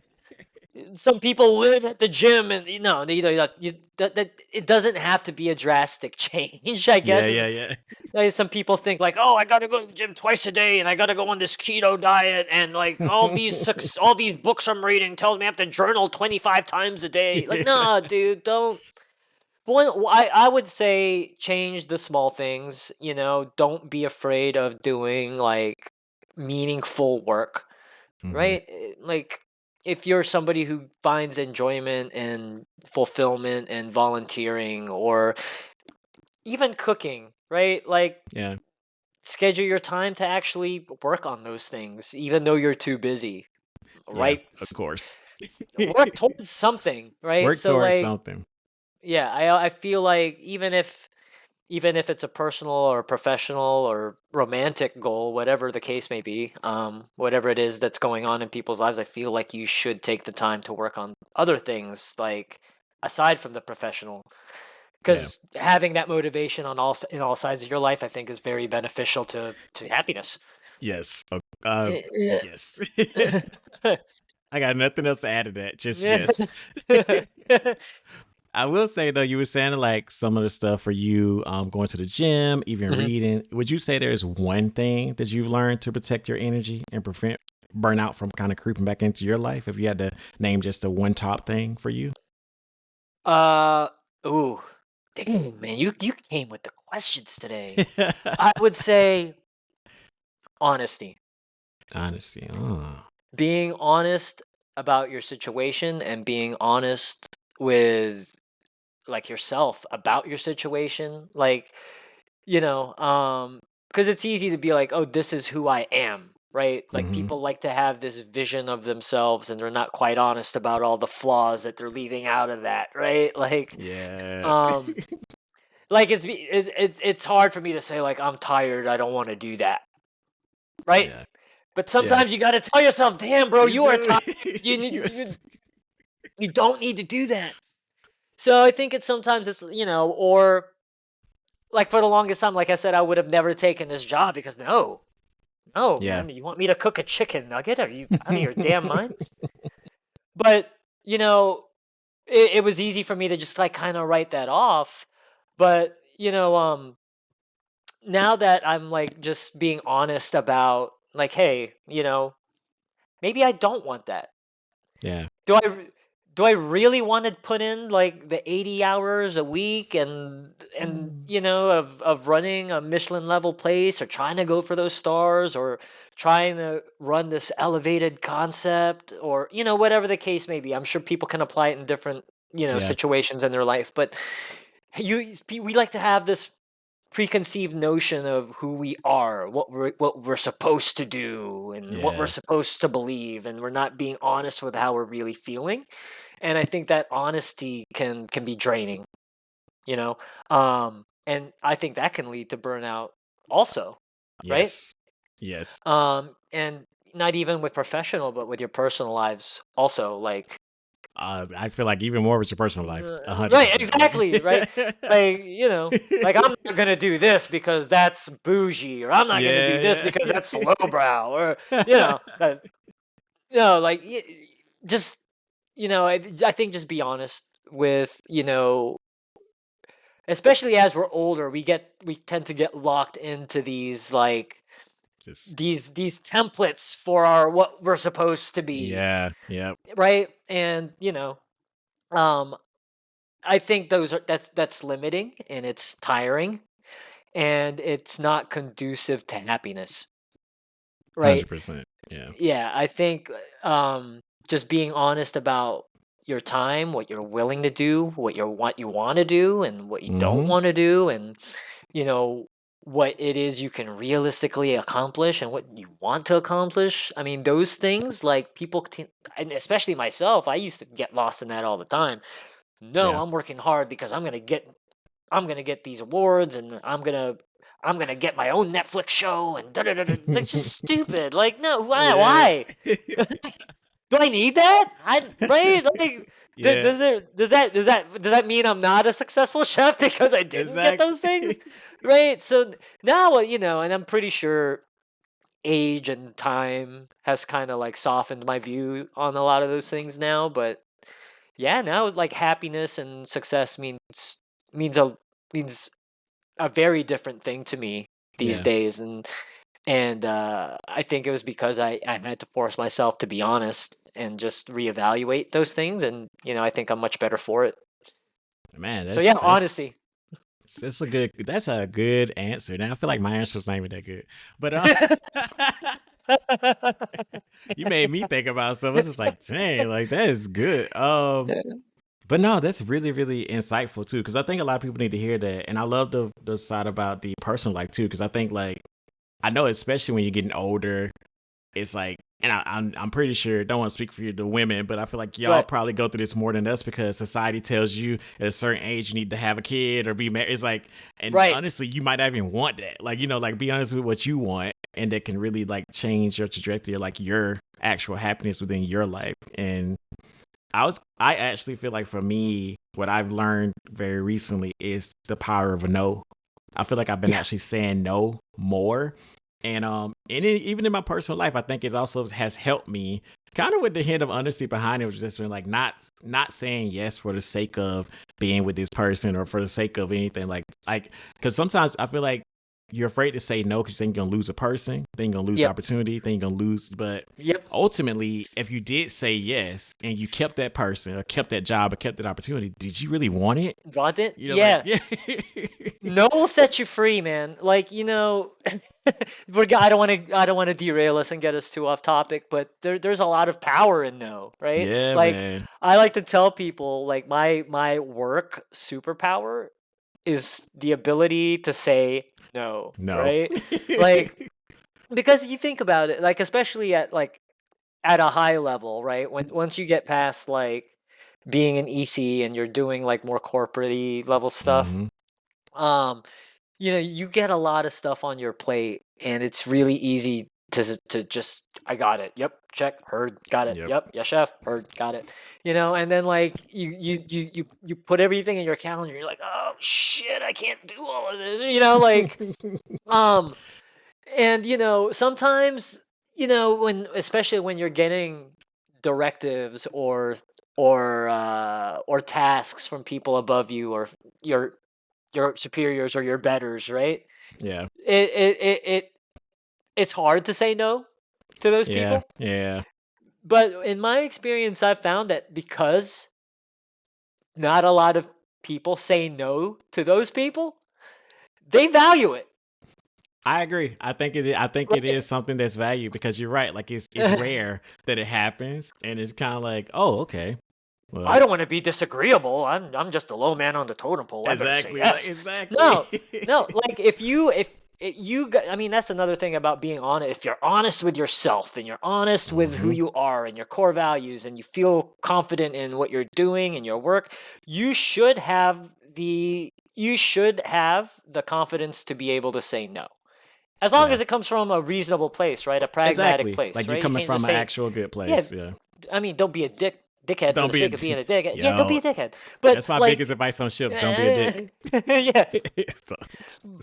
Speaker 4: some people live at the gym, and that it doesn't have to be a drastic change. I
Speaker 3: Yeah,
Speaker 4: guess
Speaker 3: yeah,
Speaker 4: is
Speaker 3: yeah.
Speaker 4: like some people think like, oh, I gotta go to the gym twice a day, and I gotta go on this keto diet, and like all these books I'm reading tells me I have to journal 25 times a day. Like, nah, dude, don't. I would say change the small things. Don't be afraid of doing like meaningful work,
Speaker 3: Mhm.
Speaker 4: right? Like if you're somebody who finds enjoyment and fulfillment and volunteering or even cooking, right? Like
Speaker 3: Yeah.
Speaker 4: schedule your time to actually work on those things, even though you're too busy,
Speaker 3: Yeah,
Speaker 4: right?
Speaker 3: of course.
Speaker 4: Work towards something, right?
Speaker 3: Work
Speaker 4: So
Speaker 3: towards
Speaker 4: like,
Speaker 3: something.
Speaker 4: yeah, I feel like even if it's a personal or professional or romantic goal, whatever the case may be, whatever it is that's going on in people's lives, I feel like you should take the time to work on other things, like aside from the professional,
Speaker 3: Yeah.
Speaker 4: because having that motivation in all sides of your life, I think, is very beneficial to happiness.
Speaker 3: Yes.
Speaker 4: Yeah.
Speaker 3: Yes. I got nothing else to add to that. Just
Speaker 4: Yeah.
Speaker 3: yes. I will say though, you were saying like some of the stuff for you, going to the gym, even
Speaker 4: Mhm.
Speaker 3: reading. Would you say there's one thing that you've learned to protect your energy and prevent burnout from kind of creeping back into your life? If you had to name just the one top thing for you.
Speaker 4: Uh, ooh, dang, man, you came with the questions today. I would say honesty.
Speaker 3: Honesty. Oh.
Speaker 4: Being honest about your situation and being honest with like yourself about your situation. Like, because it's easy to be like, oh, this is who I am, right? Like
Speaker 3: Hmm.
Speaker 4: people like to have this vision of themselves and they're not quite honest about all the flaws that they're leaving out of that, right?
Speaker 3: Yeah.
Speaker 4: Um, like it's hard for me to say like I'm tired, I don't want to do that, right?
Speaker 3: Yeah.
Speaker 4: But
Speaker 3: Yeah.
Speaker 4: sometimes you got to tell yourself, damn, bro,
Speaker 3: You
Speaker 4: you are
Speaker 3: do.
Speaker 4: tired. You
Speaker 3: You're
Speaker 4: need you don't need to do that. So I think it's or like for the longest time, like I said, I would have never taken this job because no,
Speaker 3: yeah.
Speaker 4: man, you want me to cook a chicken nugget? Are you out of your damn mind? But you know, it was easy for me to just like kind of write that off. But now that I'm like just being honest about like, hey, maybe I don't want that.
Speaker 3: Yeah.
Speaker 4: Do I do I really want to put in like the 80 hours a week and of running a Michelin level place or trying to go for those stars or trying to run this elevated concept or whatever the case may be. I'm sure people can apply it in different
Speaker 3: Yeah.
Speaker 4: situations in their life, but we like to have this preconceived notion of who we are, what we're supposed to do, and what we're
Speaker 3: Yeah.
Speaker 4: supposed to believe, and we're not being honest with how we're really feeling. And I think that honesty can be draining, you know. And I think that can lead to burnout also, right?
Speaker 3: Yes. Yes.
Speaker 4: And not even with professional, but with your personal lives also, like
Speaker 3: I feel like even more with your personal life.
Speaker 4: right,
Speaker 3: 100%.
Speaker 4: exactly, right. Like like I'm not gonna do this because that's bougie, or I'm not gonna do this
Speaker 3: Yeah.
Speaker 4: because that's
Speaker 3: Yeah.
Speaker 4: lowbrow, or that, like just I think just be honest with especially as we're older, we tend to get locked into these like
Speaker 3: Just
Speaker 4: these templates for our what we're supposed to be,
Speaker 3: yeah. Yeah.
Speaker 4: right? And um I think that's limiting and it's tiring and it's not conducive to happiness, right?
Speaker 3: 100%. Yeah.
Speaker 4: Yeah, I think just being honest about your time, what you're willing to do, what you want to do and what you don't
Speaker 3: Hmm.
Speaker 4: want to do, and you know what it is you can realistically accomplish and what you want to accomplish. I mean, those things like and especially myself, I used to get lost in that all the time. No,
Speaker 3: Yeah.
Speaker 4: I'm working hard because I'm gonna get these awards and I'm gonna get my own Netflix show and da da da da. That's just stupid. Like, no, why?
Speaker 3: Yeah.
Speaker 4: Why? Do I need that? Right? Like,
Speaker 3: Yeah.
Speaker 4: does that mean I'm not a successful chef because I didn't get those things?
Speaker 3: Exactly.
Speaker 4: Right? So now, and I'm pretty sure. age and time has kind of like softened my view on a lot of those things now. But yeah, now like happiness and success means a means a very different thing to me these
Speaker 3: Yeah.
Speaker 4: days. And I think it was because I had to force myself to be honest and just reevaluate those things. And I think I'm much better for it.
Speaker 3: Man,
Speaker 4: So yeah,
Speaker 3: that's
Speaker 4: honesty.
Speaker 3: that's a good answer. Now I feel like my answer was not even that good, but you made me think about stuff. It's just like, dang, like that is good. But no, that's really, really insightful too, because I think a lot of people need to hear that, and I love the side about the personal life too, because I think like I know, especially when you're getting older, it's like, and I'm pretty sure, don't want to speak for you, the women, but I feel like y'all
Speaker 4: Right.
Speaker 3: probably go through this more than us because society tells you at a certain age you need to have a kid or be married. It's like, and
Speaker 4: Right.
Speaker 3: honestly, you might not even want that. Like, like be honest with what you want, and that can really like change your trajectory, like your actual happiness within your life. And I actually feel like for me, what I've learned very recently is the power of a no. I feel like I've been
Speaker 4: Yeah.
Speaker 3: actually saying no more. Even in my personal life, I think it also has helped me kind of with the hint of honesty behind it, which just been like not saying yes for the sake of being with this person or for the sake of anything like because sometimes I feel like you're afraid to say no because you think you're gonna lose a person, then you're gonna lose
Speaker 4: Yep.
Speaker 3: opportunity, then you're gonna lose. But
Speaker 4: Yep.
Speaker 3: ultimately, if you did say yes and you kept that person or kept that job or kept that opportunity, did you really want it?
Speaker 4: Want it?
Speaker 3: Yeah.
Speaker 4: No will set you free, man. Like, I don't want to derail us and get us too off topic, but there's a lot of power in no, right?
Speaker 3: Yeah,
Speaker 4: Like,
Speaker 3: man.
Speaker 4: I like to tell people like my work superpower is the ability to say no,
Speaker 3: No.
Speaker 4: right? Like, because you think about it, like especially at a high level, right? Once you get past like being an EC and you're doing like more corporate level stuff,
Speaker 3: Mhm.
Speaker 4: um, you get a lot of stuff on your plate, and it's really easy to just I got it. Yep, check, heard, got it.
Speaker 3: Yep.
Speaker 4: Yep, yeah, chef, heard, got it. And then like you put everything in your calendar. You're like, oh shit, I can't do all of this. Um, and sometimes when especially when you're getting directives or tasks from people above you or your superiors or your betters, right?
Speaker 3: Yeah.
Speaker 4: It's hard to say no to those
Speaker 3: Yeah.
Speaker 4: people.
Speaker 3: Yeah.
Speaker 4: But in my experience, I've found that because not a lot of people say no to those people, they value it.
Speaker 3: I agree. I think it is something that's valued because you're right. Like it's rare that it happens, and it's kind of like, oh, okay. Well,
Speaker 4: I don't want to be disagreeable. I'm just a low man on the totem pole. I better say
Speaker 3: exactly.
Speaker 4: yes.
Speaker 3: Exactly.
Speaker 4: No. Like if I mean, that's another thing about being honest. If you're honest with yourself and you're honest with who
Speaker 3: Mhm.
Speaker 4: you are and your core values, and you feel confident in what you're doing and your work, you should have the confidence to be able to say no. As long
Speaker 3: Yeah.
Speaker 4: as it comes from a reasonable place, right? A pragmatic
Speaker 3: Exactly.
Speaker 4: place,
Speaker 3: Like
Speaker 4: right?
Speaker 3: you're
Speaker 4: You
Speaker 3: coming
Speaker 4: can't
Speaker 3: from
Speaker 4: just
Speaker 3: an
Speaker 4: say,
Speaker 3: actual good
Speaker 4: yeah.
Speaker 3: place. Yeah.
Speaker 4: I mean, don't be a dickhead
Speaker 3: Don't
Speaker 4: for the
Speaker 3: be a
Speaker 4: sake of being a
Speaker 3: dick.
Speaker 4: dickhead. Yeah, don't be a dickhead. But
Speaker 3: That's my
Speaker 4: like,
Speaker 3: biggest advice on ships. Don't be a dick.
Speaker 4: yeah.
Speaker 3: So-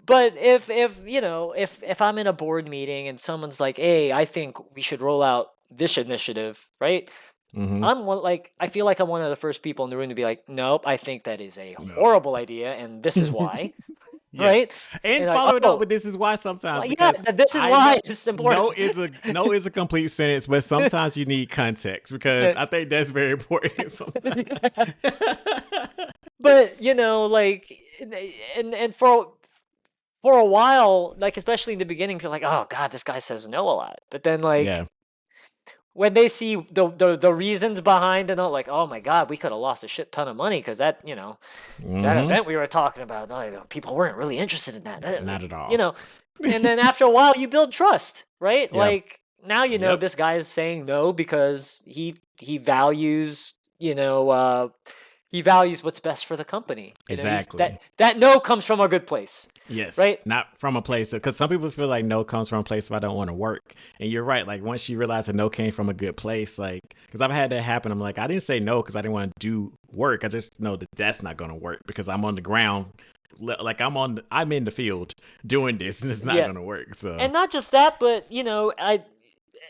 Speaker 4: But if if I'm in a board meeting and someone's like, "Hey, I think we should roll out this initiative," right?
Speaker 3: Mhm.
Speaker 4: I feel like I'm one of the first people in the room to be like, "Nope, I think that is a
Speaker 3: No.
Speaker 4: horrible idea, and this is why."
Speaker 3: Yeah.
Speaker 4: Right?
Speaker 3: And
Speaker 4: like,
Speaker 3: follow it up
Speaker 4: "Oh,
Speaker 3: with this is why sometimes
Speaker 4: well, yeah,
Speaker 3: because
Speaker 4: this is
Speaker 3: I
Speaker 4: why
Speaker 3: know
Speaker 4: it's important."
Speaker 3: no is a complete sentence, but sometimes you need context because I
Speaker 4: Sense.
Speaker 3: think that's very important. Sometimes.
Speaker 4: But like, and for a while, like especially in the beginning, you're like, "Oh God, this guy says no a lot." But then
Speaker 3: Yeah.
Speaker 4: like when they see the reasons behind it, like, "Oh my God, we could have lost a shit ton of money because that that
Speaker 3: Mhm.
Speaker 4: event we were talking about, people weren't really interested in that."
Speaker 3: Not at all.
Speaker 4: And then after a while, you build trust, right?
Speaker 3: Yeah.
Speaker 4: Like now
Speaker 3: Yep.
Speaker 4: this guy is saying no because he values he values what's best for the company.
Speaker 3: Exactly.
Speaker 4: That no comes from a good place,
Speaker 3: Yes.
Speaker 4: right?
Speaker 3: Not from a place because some people feel like no comes from a place if I don't want to work. And you're right. Like once you realize that no came from a good place, like because I've had that happen. I'm like, I didn't say no because I didn't want to do work. I just know that that's not going to work because I'm on the ground like I'm in the field doing this, and it's not
Speaker 4: Yeah.
Speaker 3: gonna work. So
Speaker 4: And not just that, but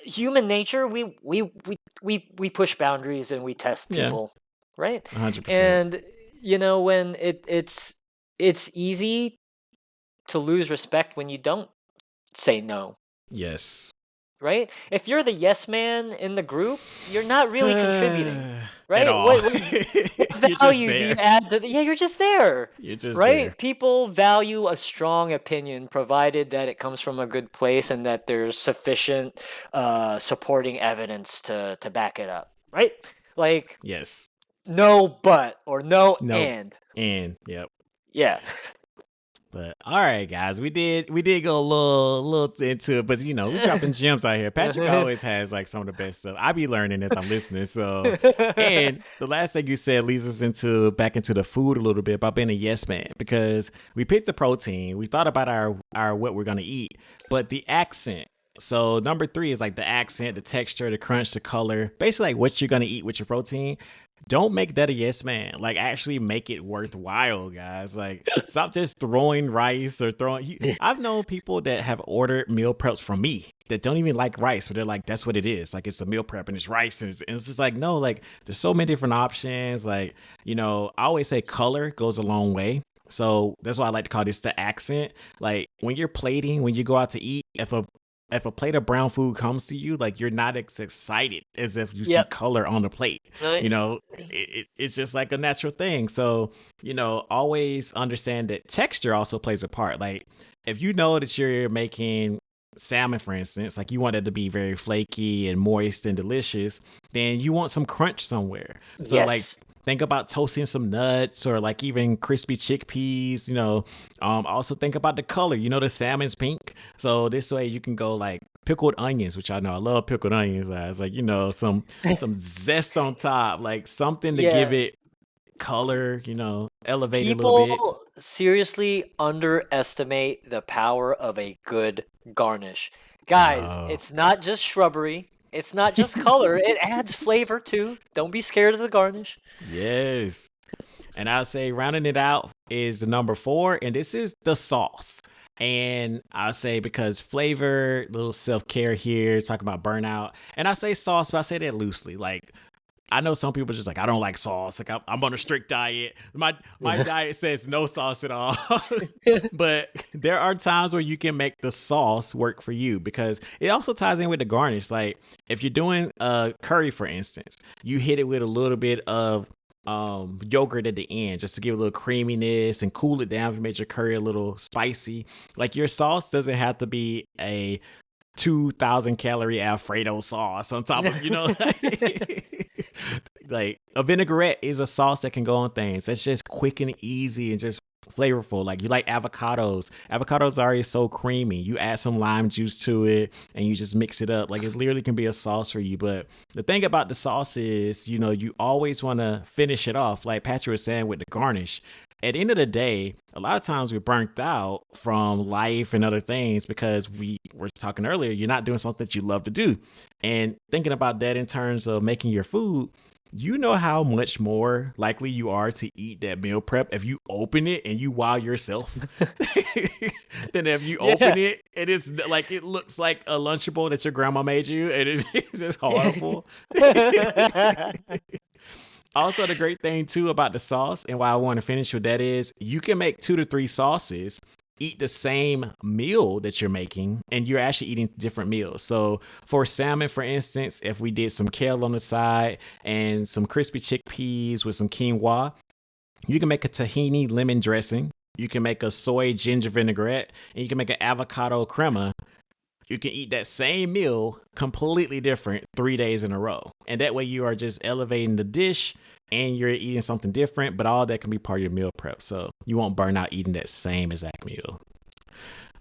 Speaker 4: human nature, we push boundaries and we test
Speaker 3: yeah,
Speaker 4: people, right?
Speaker 3: 100%.
Speaker 4: And when it's easy to lose respect when you don't say no,
Speaker 3: Yes.
Speaker 4: right? If you're the yes man in the group, you're not really contributing,
Speaker 3: At
Speaker 4: right?
Speaker 3: all.
Speaker 4: What
Speaker 3: You're just
Speaker 4: value do you
Speaker 3: there.
Speaker 4: add to yeah, you're just there.
Speaker 3: You're just there.
Speaker 4: Right? People value a strong opinion provided that it comes from a good place and that there's sufficient supporting evidence to back it up. Right? Like
Speaker 3: Yes.
Speaker 4: no but or no
Speaker 3: No.
Speaker 4: and.
Speaker 3: And yep.
Speaker 4: Yeah.
Speaker 3: But all right, guys, we did go a little into it, but we dropping gems out here. Patrick always has like some of the best stuff. I be learning as I'm listening. So, and the last thing you said leads us back into the food a little bit about being a yes man, because we picked the protein, we thought about our what we're gonna eat, but the accent. So number 3 is like the accent, the texture, the crunch, the color, basically like what you're gonna eat with your protein. Don't make that a yes man. Like actually make it worthwhile, guys. Like stop just throwing rice or throwing. I've known people that have ordered meal preps from me that don't even like rice, but they're like, that's what it is. Like it's a meal prep and it's rice, and it's just like, no, like there's so many different options. Like I always say color goes a long way. So that's why I like to call this the accent. Like when you're plating, when you go out to eat, if a plate of brown food comes to you, like you're not as excited as if you see color on the plate. It's just like a natural thing. So, always understand that texture also plays a part. Like if you know that you're making salmon, for instance, like you want it to be very flaky and moist and delicious, then you want some crunch somewhere. So like think about toasting some nuts or like even crispy chickpeas, also think about the color, the salmon's pink. So this way you can go like pickled onions, which I know I love pickled onions. It's like, some zest on top, like something to give it color, elevate it a little bit.
Speaker 4: People seriously underestimate the power of a good garnish. Guys, it's not just shrubbery. It's not just color. It adds flavor too. Don't be scared of the garnish.
Speaker 3: Yes. And I'll say rounding it out is the number 4, and this is the sauce. And I'll say because flavor, little self-care here, talking about burnout. And I say sauce, but I say that loosely. Like I know some people just like, I don't like sauce. Like I'm on a strict diet. My diet says no sauce at all. But there are times where you can make the sauce work for you, because it also ties in with the garnish. Like if you're doing curry, for instance, you hit it with a little bit of yogurt at the end just to give a little creaminess and cool it down to make your curry a little spicy. Like your sauce doesn't have to be a 2,000 calorie Alfredo sauce on top of, like a vinaigrette is a sauce that can go on things. That's just quick and easy and just flavorful. Like you like avocados. Avocados are already so creamy. You add some lime juice to it and you just mix it up. Like it literally can be a sauce for you. But the thing about the sauce is, you always want to finish it off. Like Patrick was saying with the garnish. At the end of the day, a lot of times we're burnt out from life and other things because we were talking earlier, you're not doing something that you love to do. And thinking about that in terms of making your food, you know how much more likely you are to eat that meal prep if you open it and you wow yourself than if you open it. It is like, it looks like a Lunchable that your grandma made you. And it's just horrible. Also, the great thing too about the sauce, and why I want to finish with that, is you can make 2 to 3 sauces, eat the same meal that you're making, and you're actually eating different meals. So for salmon, for instance, if we did some kale on the side and some crispy chickpeas with some quinoa, you can make a tahini lemon dressing. You can make a soy ginger vinaigrette, and you can make an avocado crema. You can eat that same meal completely different 3 days in a row. And that way you are just elevating the dish and you're eating something different, but all that can be part of your meal prep. So you won't burn out eating that same exact meal.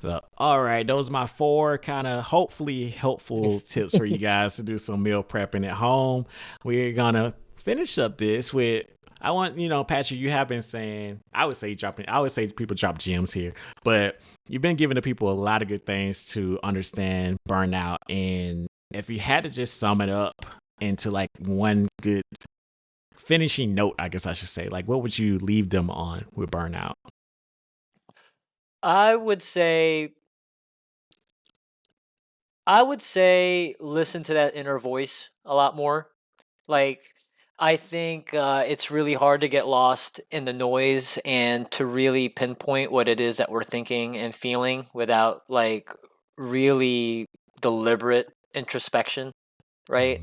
Speaker 3: So, all right, those are my 4 kind of hopefully helpful tips for you guys to do some meal prepping at home. We're going to finish up this with, I want, Patrick, you have been saying, I would say people drop gems here, but you've been giving the people a lot of good things to understand burnout. And if you had to just sum it up into like one good finishing note, I guess I should say, like, what would you leave them on with burnout?
Speaker 4: I would say I would say listen to that inner voice a lot more. Like, I think it's really hard to get lost in the noise and to really pinpoint what it is that we're thinking and feeling without like really deliberate introspection, right?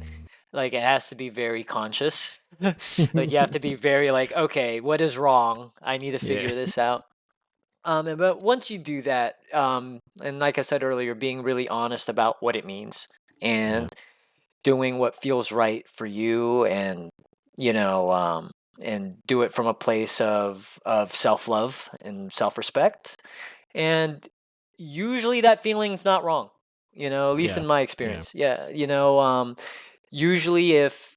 Speaker 4: Like, it has to be very conscious. Like, you have to be very like, okay, what is wrong? I need to
Speaker 3: Yeah.
Speaker 4: figure this out. But once you do that, and like I said earlier, being really honest about what it means
Speaker 3: Yeah.
Speaker 4: and doing what feels right for you, and you know, and do it from a place of self love and self respect. And usually, that feeling's not wrong. At least
Speaker 3: Yeah.
Speaker 4: in my
Speaker 3: Yeah.
Speaker 4: experience. Yeah. Usually, if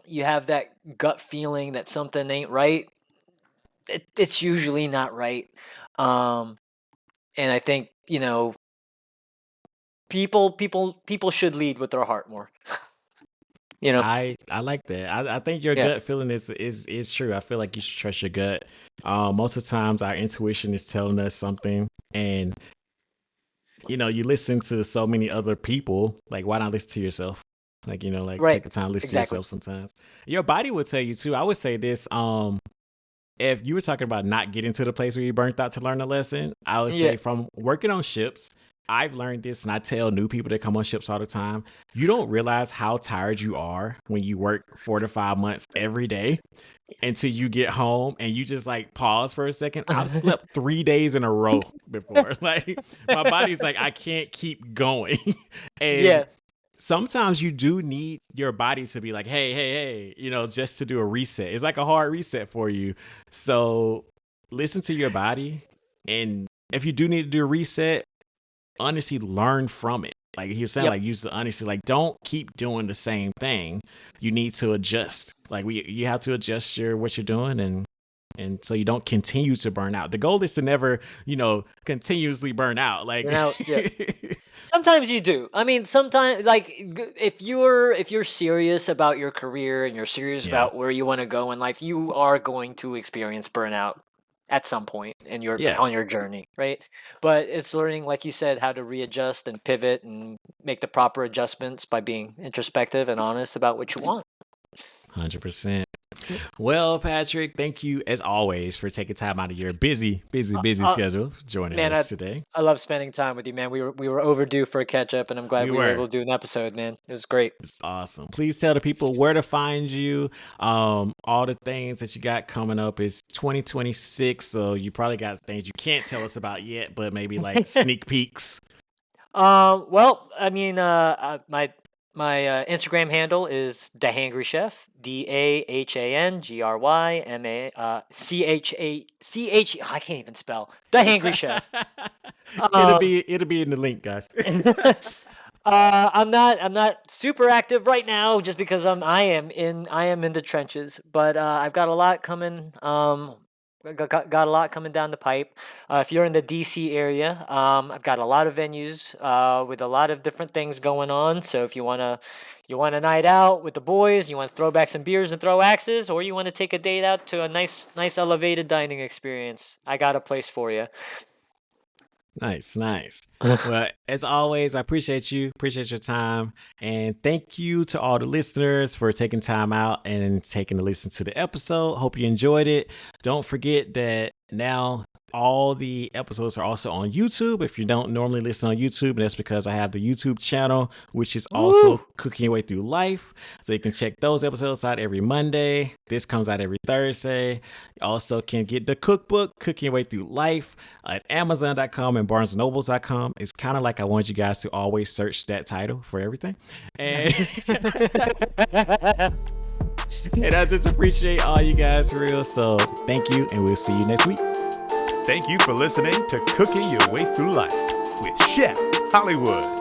Speaker 4: you have that gut feeling that something ain't right, it's usually not right. Um, and I think people should lead with their heart more. You know,
Speaker 3: I like that. I think your
Speaker 4: yeah,
Speaker 3: gut feeling is true. I feel like you should trust your gut. Most of the times our intuition is telling us something, and you listen to so many other people. Like, why not listen to yourself? Like, like
Speaker 4: right,
Speaker 3: take the time to listen to
Speaker 4: exactly.
Speaker 3: yourself sometimes. Your body will tell you too. I would say this. If you were talking about not getting to the place where you burnt out to learn a lesson, I would
Speaker 4: Yeah,
Speaker 3: say from working on ships, I've learned this, and I tell new people that come on ships all the time. You don't realize how tired you are when you work 4 to 5 months every day until you get home and you just like pause for a second. I've slept 3 days in a row before. Like, my body's like, I can't keep going. And
Speaker 4: yeah,
Speaker 3: sometimes you do need your body to be like, hey, just to do a reset. It's like a hard reset for you. So listen to your body. And if you do need to do a reset, honestly learn from it. Like he was saying,
Speaker 4: yep.
Speaker 3: like use the honesty, like don't keep doing the same thing. You need to adjust. Like you have to adjust what you're doing, and so you don't continue to burn out. The goal is to never, continuously burn out. Like
Speaker 4: Yeah. Sometimes you do. I mean, sometimes like if you're serious about your career and you're serious
Speaker 3: yeah.
Speaker 4: about where you want to go in life, you are going to experience burnout at some point in your
Speaker 3: Yeah.
Speaker 4: on your journey, right? But it's learning, like you said, how to readjust and pivot and make the proper adjustments by being introspective and honest about what you want.
Speaker 3: 100%. Well, Patrick, thank you as always for taking time out of your busy
Speaker 4: Uh,
Speaker 3: schedule joining
Speaker 4: man,
Speaker 3: us today.
Speaker 4: I love spending time with you, man. We were overdue for a catch up, and I'm glad
Speaker 3: We
Speaker 4: we were
Speaker 3: were.
Speaker 4: able to do an episode, man. It was great.
Speaker 3: It's awesome. Please tell the people where to find you. All the things that you got coming up is 2026, so you probably got things you can't tell us about yet, but maybe like sneak peeks.
Speaker 4: Well, I mean, my Instagram handle is the Hangry Chef, DAHANGRYMACHACH. I can't even spell the Hangry Chef.
Speaker 3: it'll
Speaker 4: Um,
Speaker 3: be in the link, guys.
Speaker 4: I'm not super active right now just because I am in the trenches, but I've got a lot coming. Got a lot coming down the pipe. If you're in the DC area, I've got a lot of venues with a lot of different things going on. So if you want a night out with the boys, you want to throw back some beers and throw axes, or you want to take a date out to a nice elevated dining experience, I got a place for you.
Speaker 3: Nice. Well, as always, I appreciate your time, and thank you to all the listeners for taking time out and taking a listen to the episode. Hope you enjoyed it. Don't forget that now all the episodes are also on YouTube. If you don't normally listen on YouTube, that's because I have the YouTube channel, which is also
Speaker 4: Woo!
Speaker 3: Cooking Your Way Through Life. So you can check those episodes out every Monday. This comes out every Thursday. You also can get the cookbook, Cooking Your Way Through Life, at Amazon.com and BarnesandNobles.com. It's kind of like I want you guys to always search that title for everything. And, and I just appreciate all you guys for real. So thank you, and we'll see you next week.
Speaker 1: Thank you for listening to Cooking Your Way Through Life with Chef Hollywood.